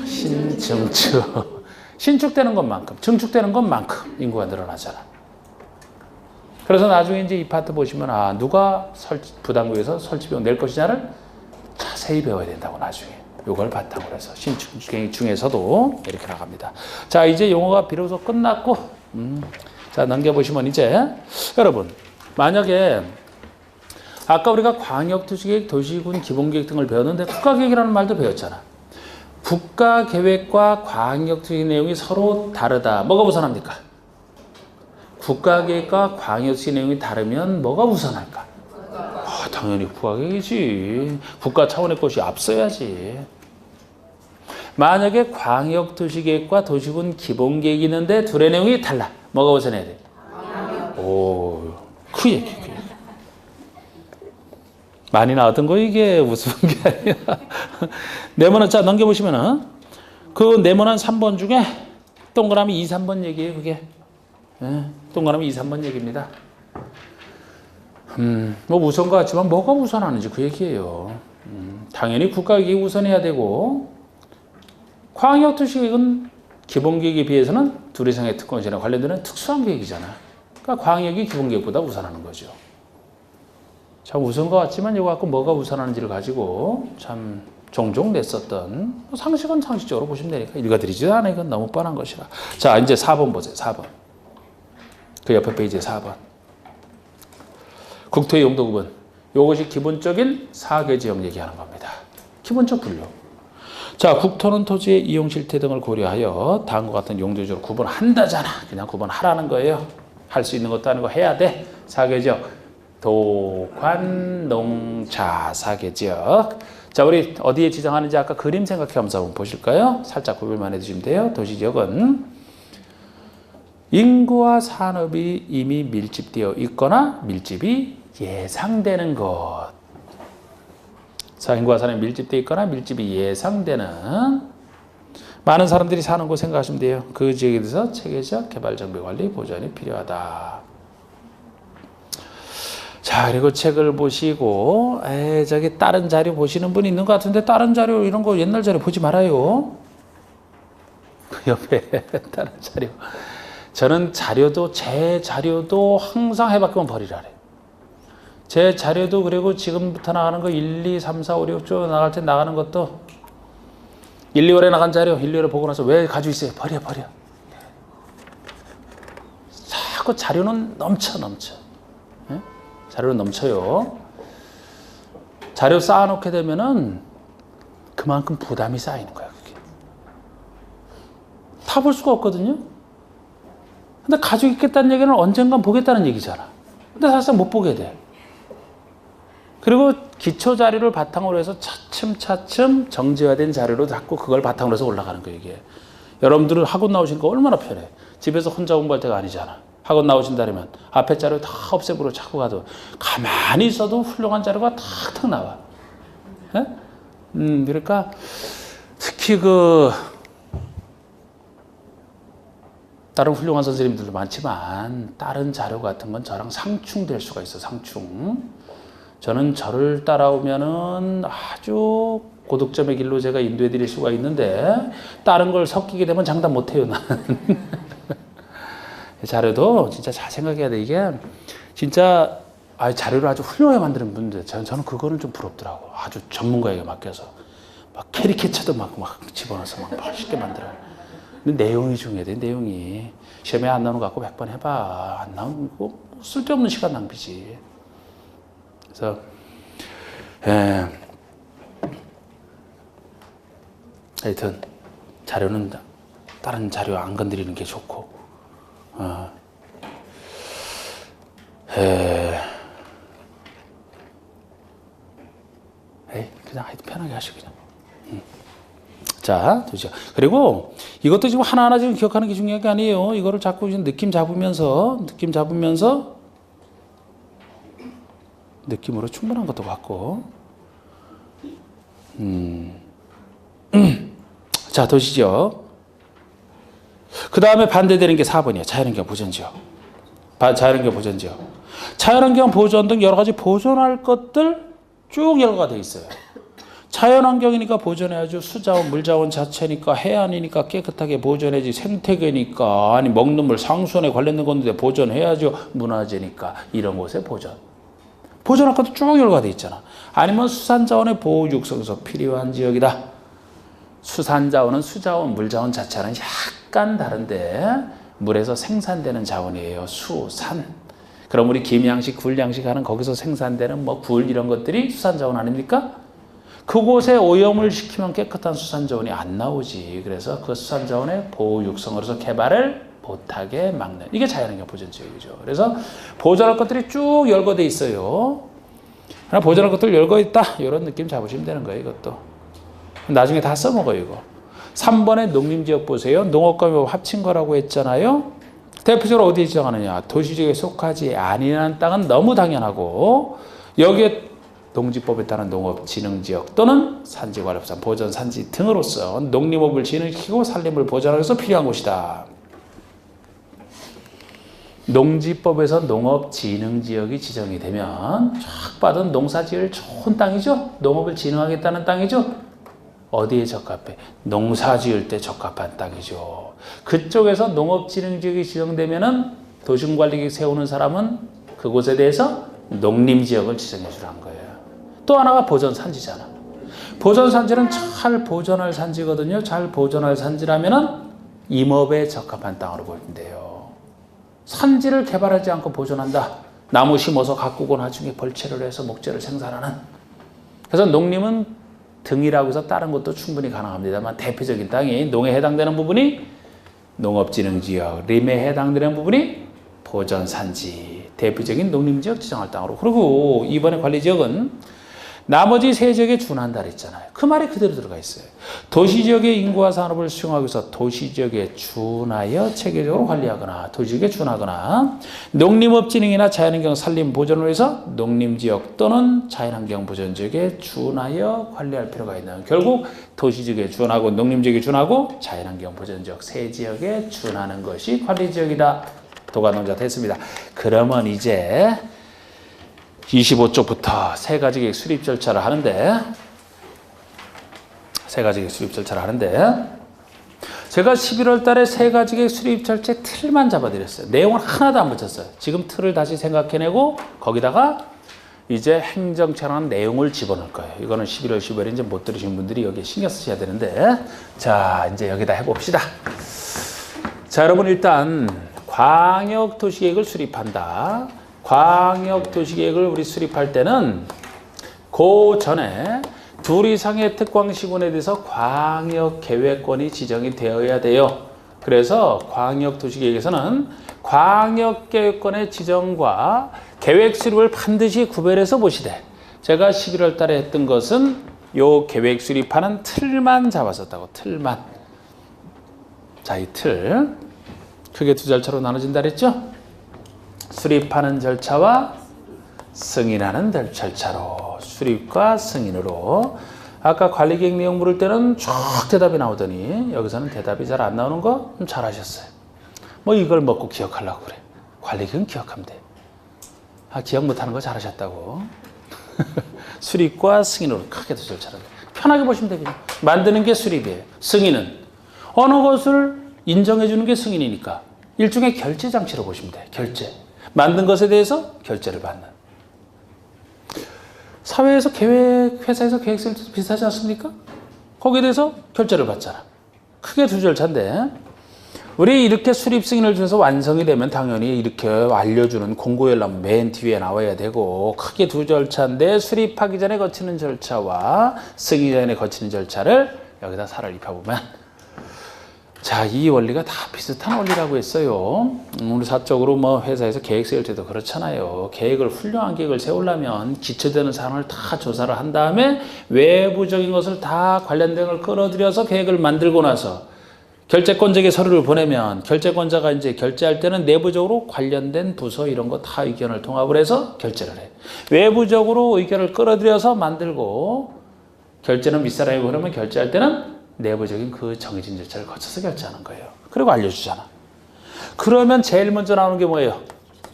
신증축. 신축되는 것만큼, 증축되는 것만큼 인구가 늘어나잖아. 그래서 나중에 이제 이 파트 보시면 누가 부담구에서 설치비용 낼 것이냐를 자세히 배워야 된다고 나중에. 요걸 바탕으로 해서 신축 중에서도 이렇게 나갑니다. 자, 이제 용어가 비로소 끝났고, 자, 넘겨보시면 이제 여러분, 만약에 아까 우리가 광역도시계획, 도시군 기본계획 등을 배웠는데 국가계획이라는 말도 배웠잖아. 국가계획과 광역도시 내용이 서로 다르다. 뭐가 우선합니까? 국가계획과 광역도시 내용이 다르면 뭐가 우선할까? 당연히 국가계획이지. 국가 차원의 것이 앞서야지. 만약에 광역도시계획과 도시군 기본계획이 있는데 둘의 내용이 달라. 뭐가 우선해야 돼? 오, 그 얘기. 많이 나왔던 거 이게 무슨 게 아니야. 네모난 자 넘겨보시면은 그 네모난 3번 중에 동그라미 2, 3번 얘기예요. 그게 동그라미 2, 3번 얘기입니다. 뭐 우선 것 같지만 뭐가 우선하는지 그 얘기예요. 당연히 국가계획이 우선해야 되고 광역도시계획은 기본계획에 비해서는 둘 이상의 특권시나 관련되는 특수한 계획이잖아. 그러니까 광역이 기본계획보다 우선하는 거죠. 참 우선 것 같지만 이거 갖고 뭐가 우선하는지를 가지고 참 종종 냈었던 상식은 상식적으로 보시면 되니까 읽어드리지도 않아요. 이건 너무 뻔한 것이라. 자, 이제 4번 보세요. 4번. 그 옆에 페이지에 4번. 국토의 용도 구분. 이것이 기본적인 사계지역 얘기하는 겁니다. 기본적 분류. 자, 국토는 토지의 이용 실태 등을 고려하여 다음과 같은 용도적으로 구분한다잖아. 그냥 구분하라는 거예요. 할 수 있는 것도 아니고 해야 돼. 사계지역. 도, 관, 농, 자, 사계지역. 자, 우리 어디에 지정하는지 아까 그림 생각해보면서 한번 보실까요? 살짝 구별만 해주시면 돼요. 도시지역은 인구와 산업이 이미 밀집되어 있거나 밀집이 예상되는 것. 자, 인구와 산업이 밀집되어 있거나 밀집이 예상되는 많은 사람들이 사는 곳 생각하시면 돼요. 그 지역에 대해서 체계적 개발 정비 관리 보전이 필요하다. 자, 그리고 책을 보시고, 저기 다른 자료 보시는 분이 있는 것 같은데, 다른 자료, 이런 거 옛날 자료 보지 말아요. 옆에 다른 자료. 저는 제 자료도 항상 해바꾸면 버리라 그래요. 제 자료도 그리고 지금부터 나가는 거 1, 2, 3, 4, 5, 6 쭉 나갈 때 나가는 것도 1, 2월에 나간 자료, 1, 2월에 보고 나서 왜 가지고 있어요? 버려. 자꾸 자료는 넘쳐. 자료는 넘쳐요. 자료 쌓아놓게 되면은 그만큼 부담이 쌓이는 거야, 그게. 다 볼 수가 없거든요. 근데 가지고 있겠다는 얘기는 언젠간 보겠다는 얘기잖아. 근데 사실상 못 보게 돼. 그리고 기초 자료를 바탕으로 해서 차츰 정제화된 자료로 자꾸 그걸 바탕으로 해서 올라가는 거예요, 이게. 여러분들은 학원 나오시니까 얼마나 편해. 집에서 혼자 공부할 때가 아니잖아. 학원 나오신다면 앞에 자료 다 없애버리고 자꾸 가도 가만히 있어도 훌륭한 자료가 탁탁 나와. 그러니까 특히 다른 훌륭한 선생님들도 많지만 다른 자료 같은 건 저랑 상충될 수가 있어. 상충. 저는 저를 따라오면은 아주 고득점의 길로 제가 인도해 드릴 수가 있는데 다른 걸 섞이게 되면 장담 못 해요, 나는. 자료도 진짜 잘 생각해야 돼. 이게 진짜 자료를 아주 훌륭하게 만드는 분들, 저는 그거는 좀 부럽더라고. 아주 전문가에게 맡겨서 막 캐리케처도 막 집어넣어서 막 멋있게 만들어. 근데 내용이 중요해. 내용이 시험에 안 나오는 거 갖고 100번 해봐. 안 나오는 거 쓸데없는 시간 낭비지. 그래서 하여튼 자료는 다른 자료 안 건드리는 게 좋고. 그냥 하여튼 편하게 하시고 그냥. 자, 되죠. 그리고 이것도 지금 하나하나 지금 기억하는 게 중요한 게 아니에요. 이거를 자꾸 느낌 잡으면서 느낌으로 충분한 것도 같고. 자, 도시지역. 그 다음에 반대되는 게 4번이야. 자연환경 보전지역. 자연환경 보전지역. 자연환경 보전 등 여러 가지 보존할 것들 쭉 열거가 돼 있어요. 자연환경이니까 보존해야죠. 수자원, 물자원 자체니까 해안이니까 깨끗하게 보존해야지. 생태계니까 아니 먹는 물 상수원에 관련된 건데 보존해야죠. 문화재니까 이런 곳에 보존할 것도 쭉 열거가 돼 있잖아. 아니면 수산자원의 보호 육성에서 필요한 지역이다. 수산자원은 수자원, 물자원 자체는 약간 다른데 물에서 생산되는 자원이에요. 수, 산. 그럼 우리 김양식, 굴양식 하는 거기서 생산되는 굴 이런 것들이 수산자원 아닙니까? 그곳에 오염을 시키면 깨끗한 수산자원이 안 나오지. 그래서 그 수산자원의 보호 육성으로서 개발을 못하게 막는. 이게 자연환경 보전지역이죠. 그래서 보존할 것들이 쭉 열거돼 있어요. 보존할 것들 열거 있다. 이런 느낌 잡으시면 되는 거예요. 이것도. 나중에 다 써먹어요. 이거. 3번의 농림지역 보세요. 농업과 묘업 합친 거라고 했잖아요. 대표적으로 어디에 지정하느냐. 도시지역에 속하지 아니하는 땅은 너무 당연하고 여기에 농지법에 따른 농업진흥지역 또는 산지관리법상 보전산지 등으로서 농림업을 진흥시키고 산림을 보존하기 위해서 필요한 곳이다. 농지법에서 농업진흥지역이 지정이 되면 쫙 봐도 농사지을 좋은 땅이죠. 농업을 진흥하겠다는 땅이죠. 어디에 적합해? 농사지을 때 적합한 땅이죠. 그쪽에서 농업진흥지역이 지정되면은 도심관리계획 세우는 사람은 그곳에 대해서 농림지역을 지정해 주라는 거예요. 또 하나가 보전산지잖아. 보전산지는 잘 보존할 산지거든요. 잘 보존할 산지라면은 임업에 적합한 땅으로 보이면 돼요. 산지를 개발하지 않고 보존한다. 나무 심어서 가꾸고 나중에 벌채를 해서 목재를 생산하는. 그래서 농림은 등이라고 해서 다른 것도 충분히 가능합니다만 대표적인 땅이 농에 해당되는 부분이 농업진흥지역, 림에 해당되는 부분이 보전산지, 대표적인 농림지역 지정할 땅으로. 그리고 이번에 관리지역은 나머지 세 지역에 준한다 그랬잖아요. 그 말이 그대로 들어가 있어요. 도시지역의 인구와 산업을 수용하기 위해서 도시지역에 준하여 체계적으로 관리하거나 도시지역에 준하거나 농림업진흥이나 자연환경 산림 보존을 위해서 농림지역 또는 자연환경 보존지역에 준하여 관리할 필요가 있는 결국 도시지역에 준하고 농림지역에 준하고 자연환경 보존지역 세 지역에 준하는 것이 관리지역이다. 도가농자 됐습니다. 그러면 이제 25쪽부터 세 가지 계획 수립 절차를 하는데 제가 11월 달에 세 가지 계획 수립 절차의 틀만 잡아드렸어요. 내용을 하나도 안 붙였어요. 지금 틀을 다시 생각해내고 거기다가 이제 행정처럼 내용을 집어넣을 거예요. 이거는 11월, 15일에 이제 못 들으신 분들이 여기에 신경 쓰셔야 되는데 자, 이제 여기다 해봅시다. 자, 여러분 일단 광역도시계획을 수립한다. 광역도시계획을 우리 수립할 때는 그 전에 둘 이상의 특광시군에 대해서 광역계획권이 지정이 되어야 돼요. 그래서 광역도시계획에서는 광역계획권의 지정과 계획 수립을 반드시 구별해서 보시되 제가 11월 달에 했던 것은 요 계획 수립하는 틀만 잡았었다고. 틀만. 자, 이 틀 크게 두 절차로 나눠진다 그랬죠? 수립하는 절차와 승인하는 절차로 수립과 승인으로 아까 관리계획 내용 물을 때는 쭉 대답이 나오더니 여기서는 대답이 잘 안 나오는 거 잘하셨어요. 뭐 이걸 먹고 기억하려고 그래. 관리계획은 기억하면 돼. 기억 못하는 거 잘하셨다고. 수립과 승인으로 크게 두 절차로 편하게 보시면 되거든요. 만드는 게 수립이에요. 승인은 어느 것을 인정해 주는 게 승인이니까 일종의 결제 장치로 보시면 돼. 결제. 만든 것에 대해서 결제를 받는. 사회에서 계획, 회사에서 계획 쓸 때도 비슷하지 않습니까? 거기에 대해서 결제를 받잖아. 크게 두 절차인데 우리 이렇게 수립 승인을 통해서 완성이 되면 당연히 이렇게 알려주는 공고열람 맨 뒤에 나와야 되고, 크게 두 절차인데 수립하기 전에 거치는 절차와 승인 전에 거치는 절차를 여기다 살을 입혀보면, 자, 이 원리가 다 비슷한 원리라고 했어요. 우리 사적으로 뭐 회사에서 계획 세울 때도 그렇잖아요. 훌륭한 계획을 세우려면 기초되는 사항을 다 조사를 한 다음에 외부적인 것을 다 관련된 걸 끌어들여서 계획을 만들고 나서 결재권자에게 서류를 보내면 결재권자가 이제 결재할 때는 내부적으로 관련된 부서 이런 거 다 의견을 통합을 해서 결재를 해. 외부적으로 의견을 끌어들여서 만들고, 결재는 윗사람이 보내면 결재할 때는 내부적인 그 정해진 절차를 거쳐서 결제하는 거예요. 그리고 알려주잖아. 그러면 제일 먼저 나오는 게 뭐예요?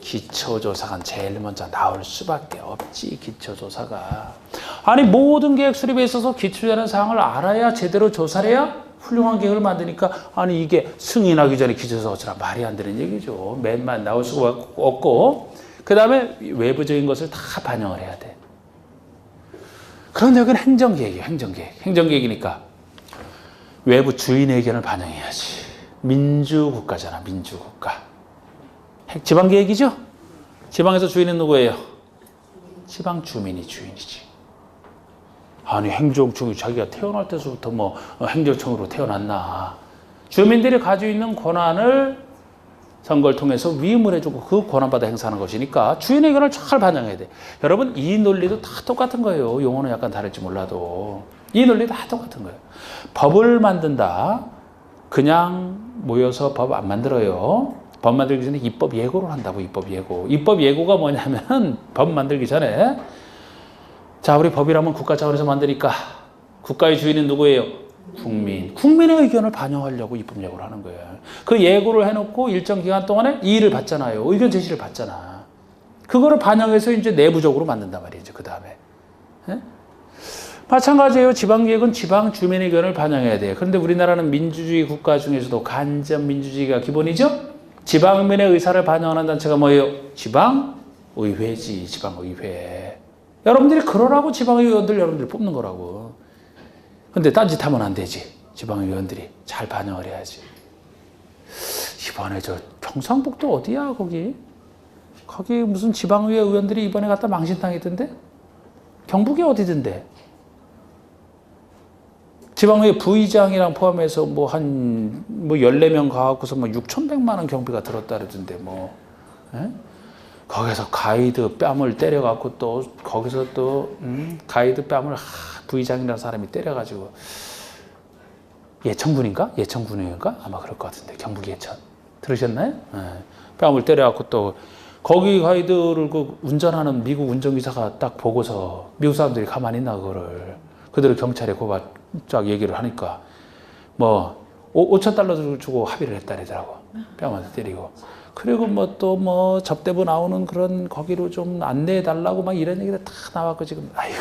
기초조사가 제일 먼저 나올 수밖에 없지. 기초조사가. 아니, 모든 계획 수립에 있어서 기초되는 사항을 알아야 제대로 조사를 해야 훌륭한 계획을 만드니까, 아니 이게 승인하기 전에 기초조사 어쩌라, 말이 안 되는 얘기죠. 맨만 나올 수가 없고, 그 다음에 외부적인 것을 다 반영을 해야 돼. 그런데 여기는 행정계획이에요. 행정계획이니까 외부 주인의 의견을 반영해야지. 민주국가잖아, 민주국가. 지방계획이죠? 지방에서 주인은 누구예요? 지방 주민이 주인이지. 아니, 행정청이 자기가 태어날 때서부터 뭐 행정청으로 태어났나. 주민들이 가지고 있는 권한을 선거를 통해서 위임을 해주고 그 권한받아 행사하는 것이니까 주인의 의견을 잘 반영해야 돼. 여러분, 이 논리도 다 똑같은 거예요. 용어는 약간 다를지 몰라도. 이 논리 다 똑같은 거예요. 법을 만든다. 그냥 모여서 법 안 만들어요. 법 만들기 전에 입법 예고를 한다고. 입법 예고. 입법 예고가 뭐냐면 법 만들기 전에, 자, 우리 법이라면 국가 차원에서 만드니까 국가의 주인은 누구예요? 국민의 의견을 반영하려고 입법 예고를 하는 거예요. 그 예고를 해놓고 일정 기간 동안에 이의를 받잖아요. 의견 제시를 받잖아. 그거를 반영해서 이제 내부적으로 만든단 말이죠. 그 다음에. 마찬가지예요. 지방계획은 지방 주민의 의견을 반영해야 돼요. 그런데 우리나라는 민주주의 국가 중에서도 간접 민주주의가 기본이죠. 지방민의 의사를 반영하는 단체가 뭐예요? 지방의회지. 지방의회. 여러분들이 그러라고 지방의원들 여러분들이 뽑는 거라고. 근데 딴짓하면 안 되지. 지방의원들이 잘 반영을 해야지. 이번에 저 경상북도 어디야 거기? 거기 무슨 지방의회 의원들이 이번에 갖다 망신당했던데? 경북이 어디던데? 지방의회 부의장이랑 포함해서 뭐 14명 가갖고서 뭐 6,100만 원 경비가 들었다 그러던데 뭐. 에? 거기서 가이드 뺨을 때려갖고 또 거기서 또 가이드 뺨을 부의장이라는 사람이 때려가지고 예천군인가? 예천군인가? 아마 그럴 것 같은데 경북 예천. 들으셨나요? 에. 뺨을 때려갖고 또 거기 가이드를 그 운전하는 미국 운전기사가 딱 보고서 미국 사람들이 가만히 있나 그거를. 그대로 경찰에 쫙 얘기를 하니까 뭐 5,000달러 주고 합의를 했다더라고. 뺨을 때리고. 그리고 뭐 또 뭐 접대부 나오는 그런 거기로 좀 안내해 달라고 막 이런 얘기가 다 나왔고 지금 아휴.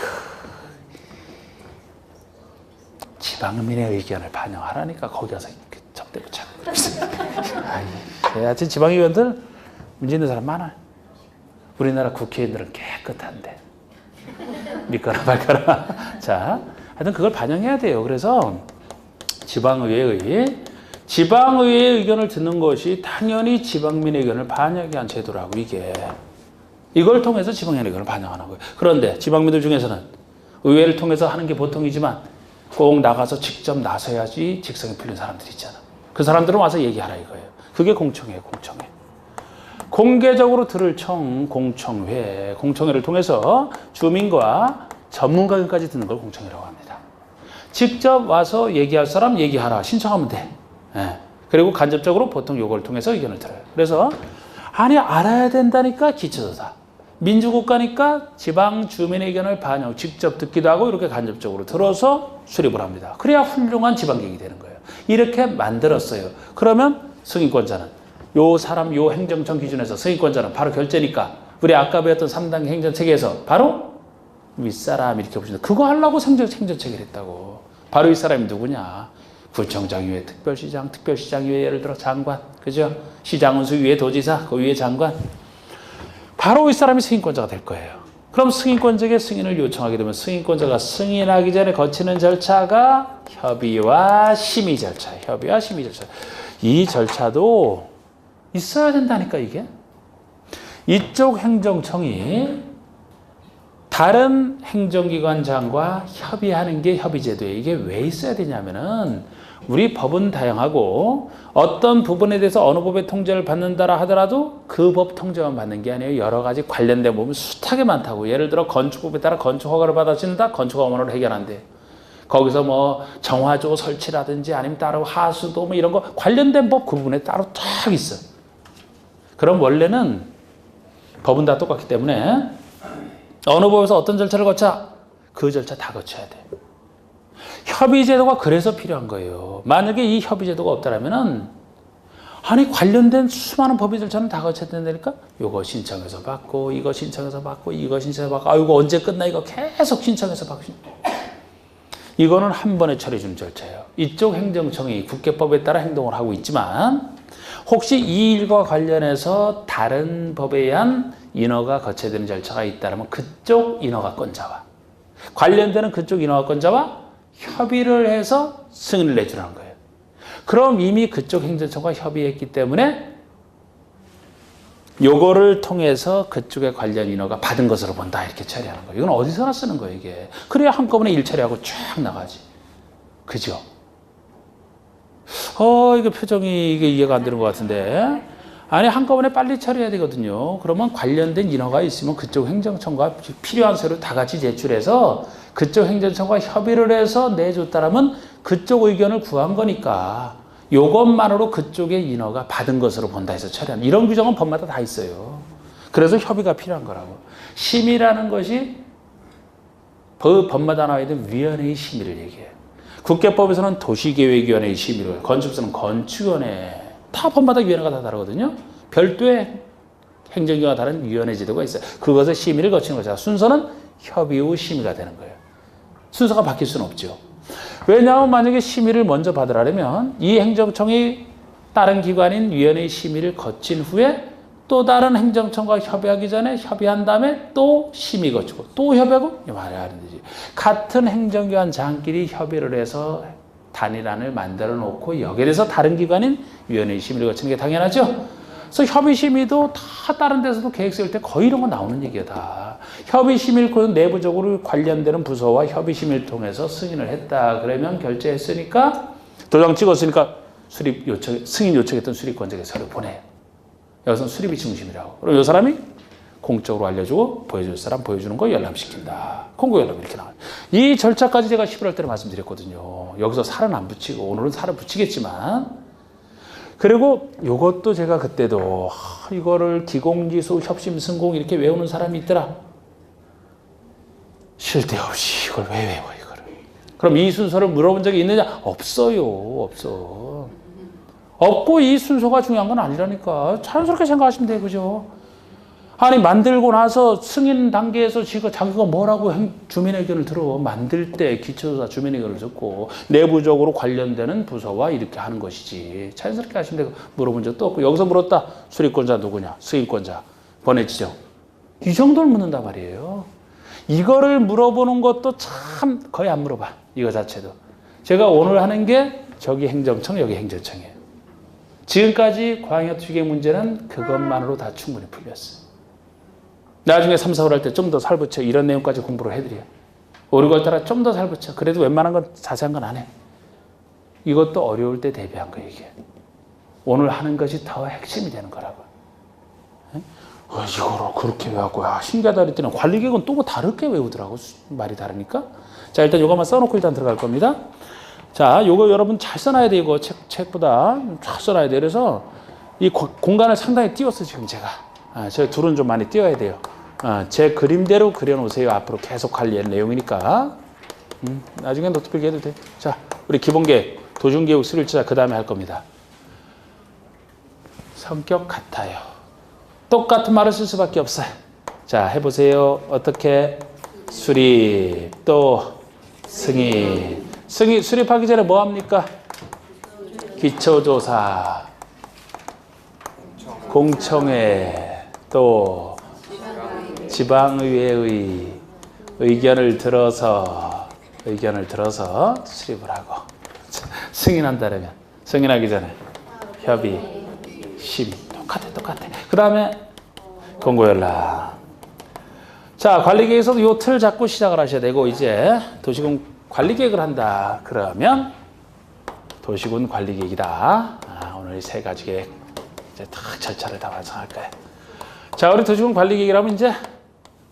지방민의 의견을 반영하라니까 거기 가서 접대부 찾고. 하여튼 지방의원들 문제 있는 사람 많아. 우리나라 국회의원들은 깨끗한데. 믿거나 말거나. 자, 하여튼 그걸 반영해야 돼요. 그래서 지방의회의 의견을 듣는 것이 당연히 지방민의 의견을 반영하기 위한 제도라고 이게. 이걸 통해서 지방민의 의견을 반영하는 거예요. 그런데 지방민들 중에서는 의회를 통해서 하는 게 보통이지만 꼭 나가서 직접 나서야지 직성이 풀린 사람들이 있잖아. 그 사람들은 와서 얘기하라 이거예요. 그게 공청회예요. 공청회. 공개적으로 들을 공청회. 공청회를 통해서 주민과 전문가까지 듣는 걸 공청회라고 합니다. 직접 와서 얘기할 사람 얘기하라. 신청하면 돼. 예. 그리고 간접적으로 보통 요걸 통해서 의견을 들어요. 그래서 아니 알아야 된다니까 기초조사. 민주국가니까 지방 주민의 의견을 반영, 직접 듣기도 하고 이렇게 간접적으로 들어서 수립을 합니다. 그래야 훌륭한 지방계획이 되는 거예요. 이렇게 만들었어요. 그러면 승인권자는 요 사람 요 행정청 기준에서 승인권자는 바로 결재니까 우리 아까 배웠던 3단계 행정체계에서 바로 윗사람 이렇게 보시면 그거 하려고 행정체계를 했다고. 바로 윗사람이 누구냐? 구청장위에 특별시장, 특별시장위에 예를 들어 장관, 그죠? 시장원수 위에 도지사, 그 위에 장관. 바로 윗사람이 승인권자가 될 거예요. 그럼 승인권자에게 승인을 요청하게 되면 승인권자가 승인하기 전에 거치는 절차가 협의와 심의 절차. 협의와 심의 절차. 이 절차도 있어야 된다니까 이게. 이쪽 행정청이 다른 행정기관장과 협의하는 게 협의제도예요. 이게 왜 있어야 되냐면은 우리 법은 다양하고 어떤 부분에 대해서 어느 법의 통제를 받는다라 하더라도 그 법 통제만 받는 게 아니에요. 여러 가지 관련된 부분이 숱하게 많다고. 예를 들어 건축법에 따라 건축허가를 받아준다. 건축허가만으로 해결한대. 거기서 뭐 정화조 설치라든지 아니면 따로 하수도 뭐 이런 거 관련된 법 그 부분에 따로 쫙 있어. 그럼 원래는 법은 다 똑같기 때문에 어느 법에서 어떤 절차를 거쳐? 그 절차 다 거쳐야 돼. 협의제도가 그래서 필요한 거예요. 만약에 이 협의제도가 없다라면은 아니 관련된 수많은 법의 절차는 다 거쳐야 된다니까? 요거 신청해서 받고 이거 신청해서 받고 이거 신청해서 받고 아 이거 언제 끝나 이거 계속 신청해서 받고 이거는 한 번에 처리해 주는 절차예요. 이쪽 행정청이 국회법에 따라 행동을 하고 있지만 혹시 이 일과 관련해서 다른 법에 의한 인허가 거쳐야 되는 절차가 있다면 그쪽 인허가권자와 관련되는 그쪽 인허가권자와 협의를 해서 승인을 내주라는 거예요. 그럼 이미 그쪽 행정청과 협의했기 때문에 요거를 통해서 그쪽에 관련 인허가 받은 것으로 본다 이렇게 처리하는 거예요. 이건 어디서나 쓰는 거예요 이게. 그래야 한꺼번에 일 처리하고 쫙 나가지. 그죠? 이게 표정이 이게 이해가 안 되는 것 같은데. 아니 한꺼번에 빨리 처리해야 되거든요. 그러면 관련된 인허가 있으면 그쪽 행정청과 필요한 서류 다 같이 제출해서 그쪽 행정청과 협의를 해서 내줬다라면 그쪽 의견을 구한 거니까 요것만으로 그쪽의 인허가 받은 것으로 본다 해서 처리하는 이런 규정은 법마다 다 있어요. 그래서 협의가 필요한 거라고. 심의라는 것이 법마다 나와 있는 위원회의 심의를 얘기해요. 국회법에서는 도시계획위원회의 심의를, 건축법에서는 건축위원회, 다 법마다 위원회가 다 다르거든요. 별도의 행정기관과 다른 위원회 제도가 있어요. 그것의 심의를 거치는 거죠. 순서는 협의 후 심의가 되는 거예요. 순서가 바뀔 수는 없죠. 왜냐하면 만약에 심의를 먼저 받으려면 이 행정청이 다른 기관인 위원회의 심의를 거친 후에 또 다른 행정청과 협의하기 전에 협의한 다음에 또 심의 거치고 또 협의하고 말해야 하는 거지. 같은 행정기관장끼리 협의를 해서 단일안을 만들어 놓고 여기에 대해서 다른 기관인 위원회의 심의를 거치는 게 당연하죠. 그래서 협의심의도 다 다른 데서도 계획 세울 때 거의 이런 거 나오는 얘기야 다. 협의심의를 그 내부적으로 관련되는 부서와 협의심의를 통해서 승인을 했다. 그러면 결제했으니까 도장 찍었으니까 수립 요청, 승인 요청했던 수립권자에게 서류 보내요. 여기서는 수립이 중심이라고. 그럼 이 사람이 공적으로 알려주고 보여줄 사람 보여주는 거 열람시킨다. 공고 열람 이렇게 나와요. 이 절차까지 제가 11월 때는 말씀드렸거든요. 여기서 살은 안 붙이고 오늘은 살을 붙이겠지만 그리고 이것도 제가 그때도 이거를 기공지수 협심승공 이렇게 외우는 사람이 있더라. 쉴 데 없이 이걸 왜 외워 이거를. 그럼 이 순서를 물어본 적이 있느냐? 없어요. 없어. 없고 이 순서가 중요한 건 아니라니까. 자연스럽게 생각하시면 돼요. 그죠? 아니 만들고 나서 승인 단계에서 자기가 뭐라고 주민 의견을 들어. 만들 때 기초조사 주민 의견을 듣고 내부적으로 관련되는 부서와 이렇게 하는 것이지. 자연스럽게 하시면 되고 물어본 적도 없고 여기서 물었다. 수립권자 누구냐? 승인권자. 번외 지정. 이 정도를 묻는단 말이에요. 이거를 물어보는 것도 참 거의 안 물어봐. 이거 자체도. 제가 오늘 하는 게 저기 행정청 여기 행정청이에요. 지금까지 광역투기 문제는 그것만으로 다 충분히 풀렸어요. 나중에 3, 4월 할 때 좀 더 살붙여 이런 내용까지 공부를 해드려요. 오류걸 따라 좀 더 살붙여. 그래도 웬만한 건 자세한 건 안 해. 이것도 어려울 때 대비한 거예요. 이게. 오늘 하는 것이 더 핵심이 되는 거라고. 이거로 그렇게 외웠고 신기하다 그랬더니 관리계획은 또 뭐 다르게 외우더라고. 말이 다르니까. 자 일단 이거만 써놓고 일단 들어갈 겁니다. 자 요거 여러분 잘 써놔야 돼요. 이거 책보다 잘 써놔야 돼요. 그래서 이 공간을 상당히 띄웠어 지금 제가. 저희 둘은 좀 많이 띄워야 돼요. 제 그림대로 그려놓으세요. 앞으로 계속 관리할 내용이니까. 나중에 노트 필기해도 돼. 자, 우리 기본계획, 도중계획, 수립자 그 다음에 할 겁니다. 성격 같아요. 똑같은 말을 쓸 수밖에 없어요. 자, 해보세요. 어떻게? 수립, 또 승인. 수립하기 전에 뭐 합니까? 기초조사, 공청회, 또 지방의회의 의견을 들어서 수립을 하고 승인한다면 승인하기 전에 협의, 심의 똑같아. 그 다음에 공고연락. 자, 관리계획에서도 요 틀 잡고 시작을 하셔야 되고 이제 도시군 관리계획을 한다. 그러면 도시군 관리계획이다. 오늘 이 세 가지 계획 이제 탁 절차를 다 완성할 거예요. 자, 우리 도시군 관리계획이라면 이제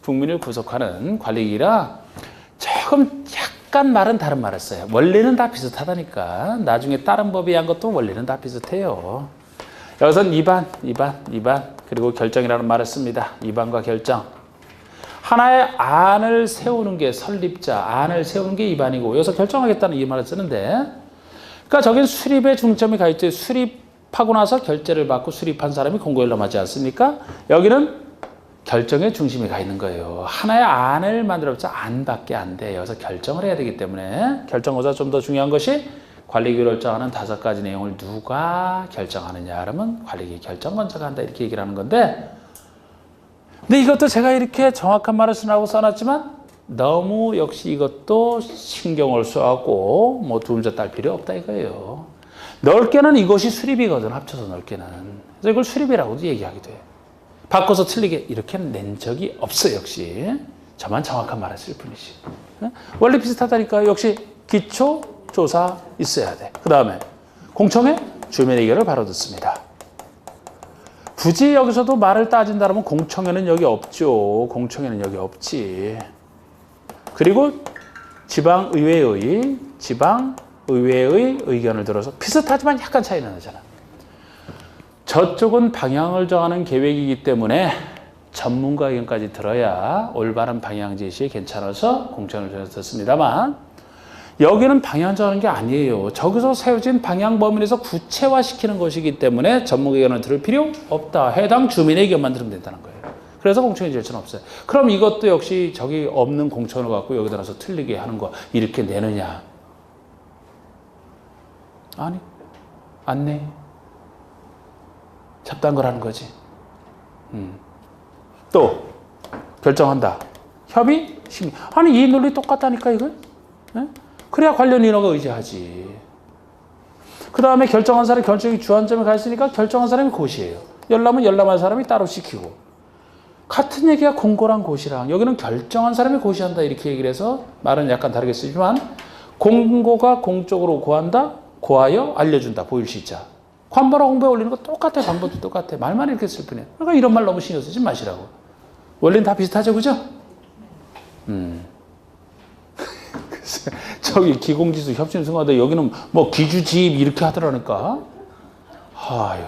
국민을 구속하는 관리계획이라 조금 약간 말은 다른 말을 써요. 원리는 다 비슷하다니까. 나중에 다른 법에 한 것도 원리는 다 비슷해요. 여기서는 이반 그리고 결정이라는 말을 씁니다. 이반과 결정. 하나의 안을 세우는 게 설립자, 안을 세우는 게 이반이고 여기서 결정하겠다는 이 말을 쓰는데 그러니까 저긴 수립에 중점이 가 있죠. 수립하고 나서 결재를 받고 수립한 사람이 공고연락하지 않습니까? 여기는 결정에 중심이 가 있는 거예요. 하나의 안을 만들어봤자 안밖에 안 돼요. 그래서 결정을 해야 되기 때문에 결정보다 좀 더 중요한 것이 관리계획을 결정하는 5가지 내용을 누가 결정하느냐 그러면 관리계획 결정권자가 한다 이렇게 얘기를 하는 건데 근데 이것도 제가 이렇게 정확한 말을 쓰라고 써놨지만 너무 역시 이것도 신경을 써갖고 뭐 두음자 딸 필요 없다 이거예요. 넓게는 이것이 수립이거든. 합쳐서 넓게는. 그래서 이걸 수립이라고도 얘기하기도 해요. 바꿔서 틀리게 이렇게 낸 적이 없어 역시. 저만 정확한 말을 쓸 뿐이지. 원래 비슷하다니까. 역시 기초조사 있어야 돼. 그 다음에 공청회 주민 의견을 바로 듣습니다. 굳이 여기서도 말을 따진다면 공청회는 여기 없죠. 공청회는 여기 없지. 그리고 지방의회의 의견을 들어서 비슷하지만 약간 차이는 나잖아. 저쪽은 방향을 정하는 계획이기 때문에 전문가 의견까지 들어야 올바른 방향 제시에 괜찮아서 공청회를 듣습니다만 여기는 방향 정하는 게 아니에요. 저기서 세워진 방향 범위에서 구체화시키는 것이기 때문에 전문가 의견을 들을 필요 없다. 해당 주민의 의견만 들으면 된다는 거예요. 그래서 공청회 절차는 없어요. 그럼 이것도 역시 저기 없는 공청회를 갖고 여기다 놔서 틀리게 하는 거 이렇게 내느냐? 아니, 안 내. 잡다한 걸 하는 거지. 또 결정한다. 협의, 심의. 아니 이 논리 똑같다니까 이거. 네? 그래야 관련 인허가 의지하지. 그 다음에 결정한 사람이 결정이 주안점에 가 있으니까 결정한 사람이 고시예요. 열람은 열람한 사람이 따로 시키고. 같은 얘기가 공고랑 고시랑 여기는 결정한 사람이 고시한다 이렇게 얘기를 해서 말은 약간 다르게 쓰지만 공고가 공적으로 고한다. 고하여 알려준다. 보일시자. 관보라 공부에 올리는 거 똑같아. 방법도 똑같아. 말만 이렇게 쓸 뿐이에요. 그러니까 이런 말 너무 신경 쓰지 마시라고. 원리는 다 비슷하죠. 그죠? 저기 기공지수 협심승화대 여기는 뭐 기주지입 이렇게 하더라니까. 아유.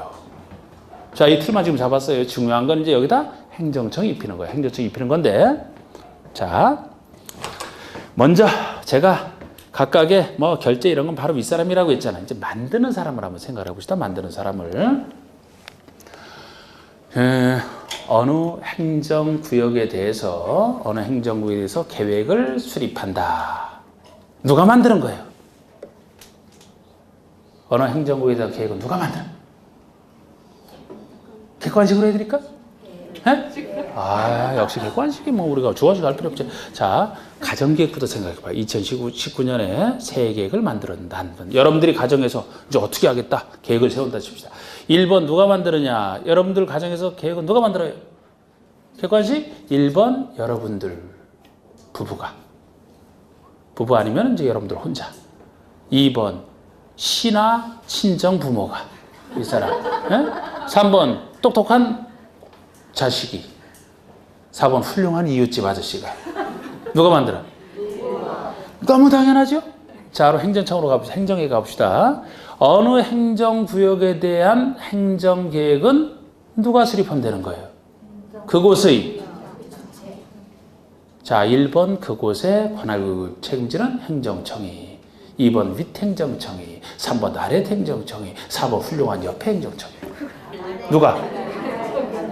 자, 이 틀만 지금 잡았어요. 중요한 건 이제 여기다 행정청 입히는 거예요. 행정청 입히는 건데. 자, 먼저 제가 각각의 뭐 결제 이런 건 바로 윗사람이라고 했잖아요. 이제 만드는 사람을 한번 생각해 봅시다. 만드는 사람을. 어느 행정구역에 대해서 계획을 수립한다. 누가 만드는 거예요? 어느 행정구역에 대한 계획은 누가 만드는? 객관식으로 해드릴까? 네? 역시 객관식이 뭐 우리가 주관식 할 필요 없지. 자, 가정계획부터 생각해봐요. 2019년에 새 계획을 만들었는다. 여러분들이 가정에서 이제 어떻게 하겠다. 계획을 세운다 칩시다. 1번 누가 만드느냐. 여러분들 가정에서 계획은 누가 만들어요? 객관식 1번 여러분들 부부가. 부부 아니면 이제 여러분들 혼자. 2번 시나 친정 부모가. 이 사람. 네? 3번 똑똑한 자식이. 4번 훌륭한 이웃집 아저씨가. 누가 만들어? 너무 당연하죠? 자, 바로 행정청으로 가봅시다. 행정에 가봅시다. 어느 행정구역에 대한 행정계획은 누가 수립하면 되는 거예요? 그곳의. 자, 1번 그곳에 관할 책임지는 행정청이. 2번 윗행정청이. 3번 아랫행정청이. 4번 훌륭한 옆행정청이. 누가?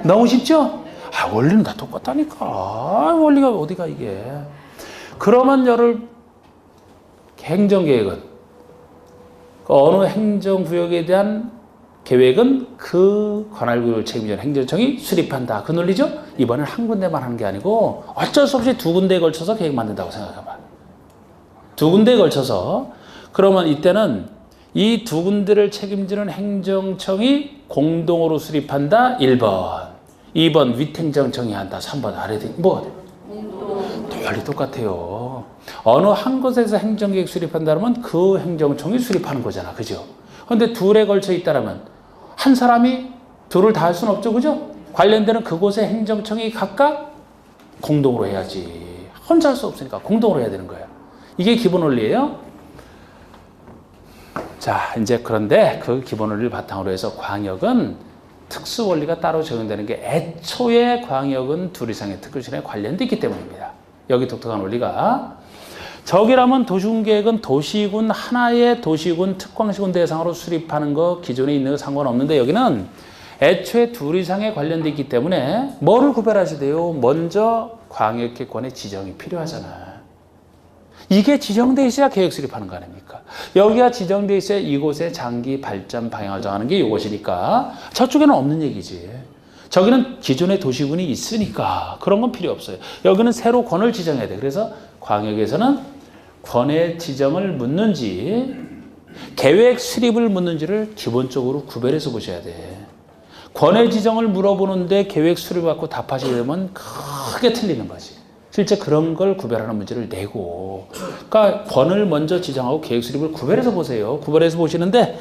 너무 쉽죠? 원리는 다 똑같다니까. 원리가 어디가 이게. 그러면 행정계획은 어느 행정구역에 대한 계획은 그 관할구를 책임지는 행정청이 수립한다. 그 논리죠? 이번엔 한 군데만 하는 게 아니고 어쩔 수 없이 두 군데에 걸쳐서 계획 만든다고 생각해봐. 두 군데에 걸쳐서. 그러면 이때는 이 두 군데를 책임지는 행정청이 공동으로 수립한다. 1번. 2번 윗행정청이 한다. 3번 아래 뭐가 돼? 원리 똑같아요. 어느 한 곳에서 행정계획 수립한다면 그 행정청이 수립하는 거잖아. 그죠? 근데 둘에 걸쳐 있다면 한 사람이 둘을 다 할 수는 없죠. 그죠? 관련되는 그곳의 행정청이 각각 공동으로 해야지. 혼자 할 수 없으니까 공동으로 해야 되는 거예요. 이게 기본 원리예요. 자, 이제 그런데 그 기본 원리를 바탕으로 해서 광역은 특수 원리가 따로 적용되는 게 애초에 광역은 둘 이상의 특별시설에 관련돼 있기 때문입니다. 여기 독특한 원리가 저기라면 도시군계획은 도시군 하나의 도시군 특광시군 대상으로 수립하는 거 기존에 있는 거 상관없는데 여기는 애초에 둘 이상에 관련돼 있기 때문에 뭐를 구별하셔야 돼요? 먼저 광역계권의 지정이 필요하잖아. 이게 지정돼 있어야 계획 수립하는 거 아닙니까? 여기가 지정돼 있어야 이곳의 장기 발전 방향을 정하는 게 이것이니까 저쪽에는 없는 얘기지. 저기는 기존의 도시군이 있으니까 그런 건 필요 없어요. 여기는 새로 권을 지정해야 돼. 그래서 광역에서는 권의 지정을 묻는지 계획 수립을 묻는지를 기본적으로 구별해서 보셔야 돼. 권의 지정을 물어보는데 계획 수립을 갖고 답하시게 되면 크게 틀리는 거지. 실제 그런 걸 구별하는 문제를 내고, 그러니까 권을 먼저 지정하고 계획 수립을 구별해서 보세요. 구별해서 보시는데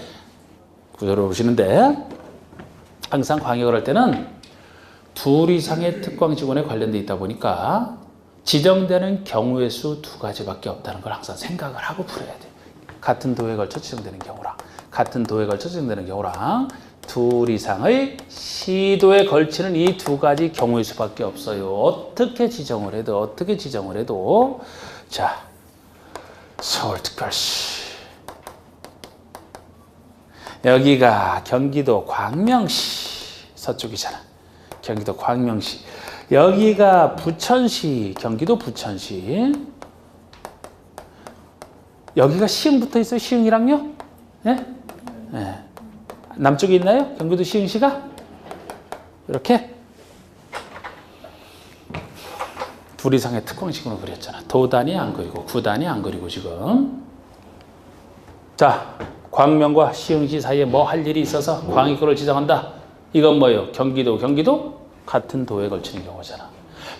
항상 광역을 할 때는 둘 이상의 특광지구에 관련돼 있다 보니까 지정되는 경우의 수 두 가지밖에 없다는 걸 항상 생각을 하고 풀어야 돼. 같은 도에 걸쳐 지정되는 경우랑 둘 이상의 시도에 걸치는 이 두 가지 경우의 수밖에 없어요. 어떻게 지정을 해도 자, 서울특별시 여기가 경기도 광명시 서쪽이잖아. 경기도 광명시 여기가 부천시 경기도 부천시 여기가 시흥 붙어 있어요. 시흥이랑요? 네? 네. 남쪽에 있나요? 경기도 시흥시가? 이렇게 둘 이상의 특광식으로 그렸잖아. 도단이 안 그리고 구단이 안 그리고 지금 자 광명과 시흥시 사이에 뭐 할 일이 있어서 광역구를 지정한다. 이건 뭐예요? 경기도 같은 도에 걸치는 경우잖아.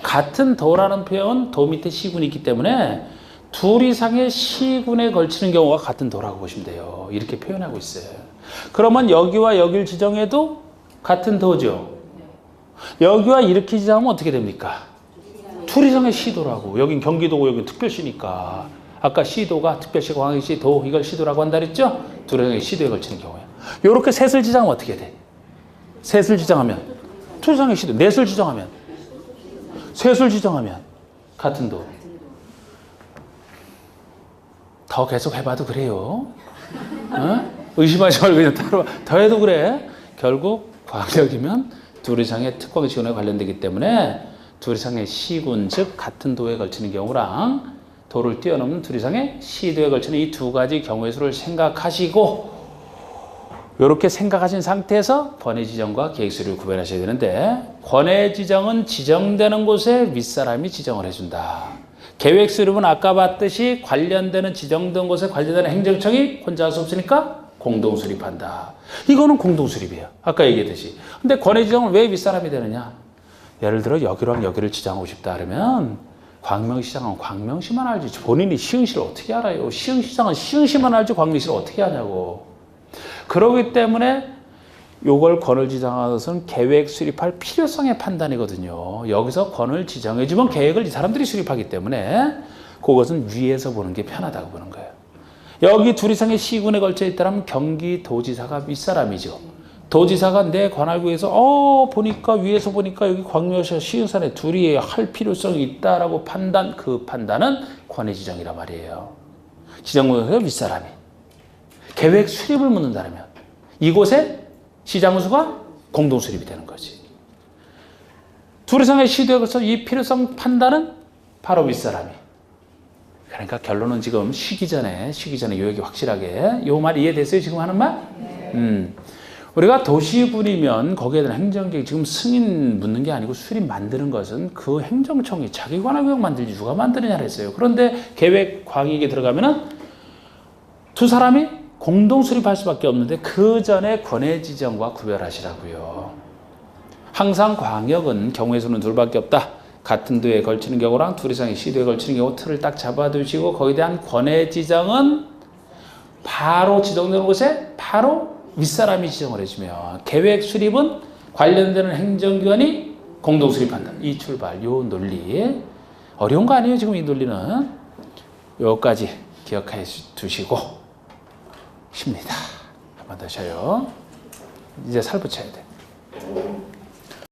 같은 도라는 표현은 도 밑에 시군이 있기 때문에 둘 이상의 시군에 걸치는 경우가 같은 도라고 보시면 돼요. 이렇게 표현하고 있어요. 그러면 여기와 여기를 지정해도 같은 도죠. 여기와 이렇게 지정하면 어떻게 됩니까? 둘 이상의 시도라고. 여긴 경기도고 여긴 특별시니까. 아까 시도가 특별시, 광역시, 도 이걸 시도라고 한다 그랬죠? 둘 이상의 시도에 걸치는 경우에. 이렇게 셋을 지정하면 어떻게 돼? 셋을 지정하면 둘 이상의 시도. 넷을 지정하면 셋을 지정하면 같은 도. 더 계속 해봐도 그래요. 어? 의심하지 말고 그냥 더 해도 그래. 결국 광역이면 둘 이상의 특광시군에 관련되기 때문에 둘 이상의 시군, 즉 같은 도에 걸치는 경우랑 도를 뛰어넘는 둘 이상의 시도에 걸치는 이 두 가지 경우의 수를 생각하시고 이렇게 생각하신 상태에서 권의 지정과 계획 수립을 구별하셔야 되는데 권의 지정은 지정되는 곳에 윗사람이 지정을 해준다. 계획 수립은 아까 봤듯이 관련되는 지정된 곳에 관련되는 행정청이 혼자 할 수 없으니까 공동 수립한다. 이거는 공동 수립이에요. 아까 얘기했듯이. 근데 권의 지정은 왜 윗사람이 되느냐? 예를 들어 여기랑 여기를 지정하고 싶다 그러면 광명시장은 광명시만 알지 본인이 시흥시를 어떻게 알아요? 시흥시장은 시흥시만 알지 광명시를 어떻게 하냐고. 그렇기 때문에 요걸 권을 지정하는 것은 계획 수립할 필요성의 판단이거든요. 여기서 권을 지정해주면 계획을 이 사람들이 수립하기 때문에 그것은 위에서 보는 게 편하다고 보는 거예요. 여기 둘 이상의 시군에 걸쳐 있다면 경기도지사가 윗사람이죠. 도지사가 내 관할구에서 보니까 위에서 보니까 여기 광명시와 시흥산에 둘이 할 필요성이 있다라고 판단, 그 판단은 권의 지정이란 말이에요. 지정구에서 윗사람이 계획 수립을 묻는다면 이곳에 시장수가 공동 수립이 되는 거지. 둘 이상의 시도에 걸쳐 이 필요성 판단은 바로 윗사람이. 그러니까 결론은 지금 쉬기 전에 요 얘기 확실하게 요 말 이해됐어요? 지금 하는 말? 우리가 도시군이면 거기에 대한 행정계획, 지금 승인 묻는 게 아니고 수립 만드는 것은 그 행정청이 자기 관할 구역 만들지 누가 만드느냐를 했어요. 그런데 계획 광역에 들어가면은 두 사람이 공동 수립할 수밖에 없는데 그 전에 권해 지정과 구별하시라고요. 항상 광역은 경우의 수는 둘밖에 없다. 같은 도에 걸치는 경우랑 둘 이상의 시도에 걸치는 경우 틀을 딱 잡아두시고 거기에 대한 권해 지정은 바로 지정되는 곳에 바로 윗사람이 지정을 해주면 계획 수립은 관련되는 행정기관이 공동 수립한다. 이 출발, 요 논리. 어려운 거 아니에요, 지금 이 논리는. 요까지 기억해 두시고 쉽니다. 한 번 더 쉬어요. 이제 살 붙여야 돼.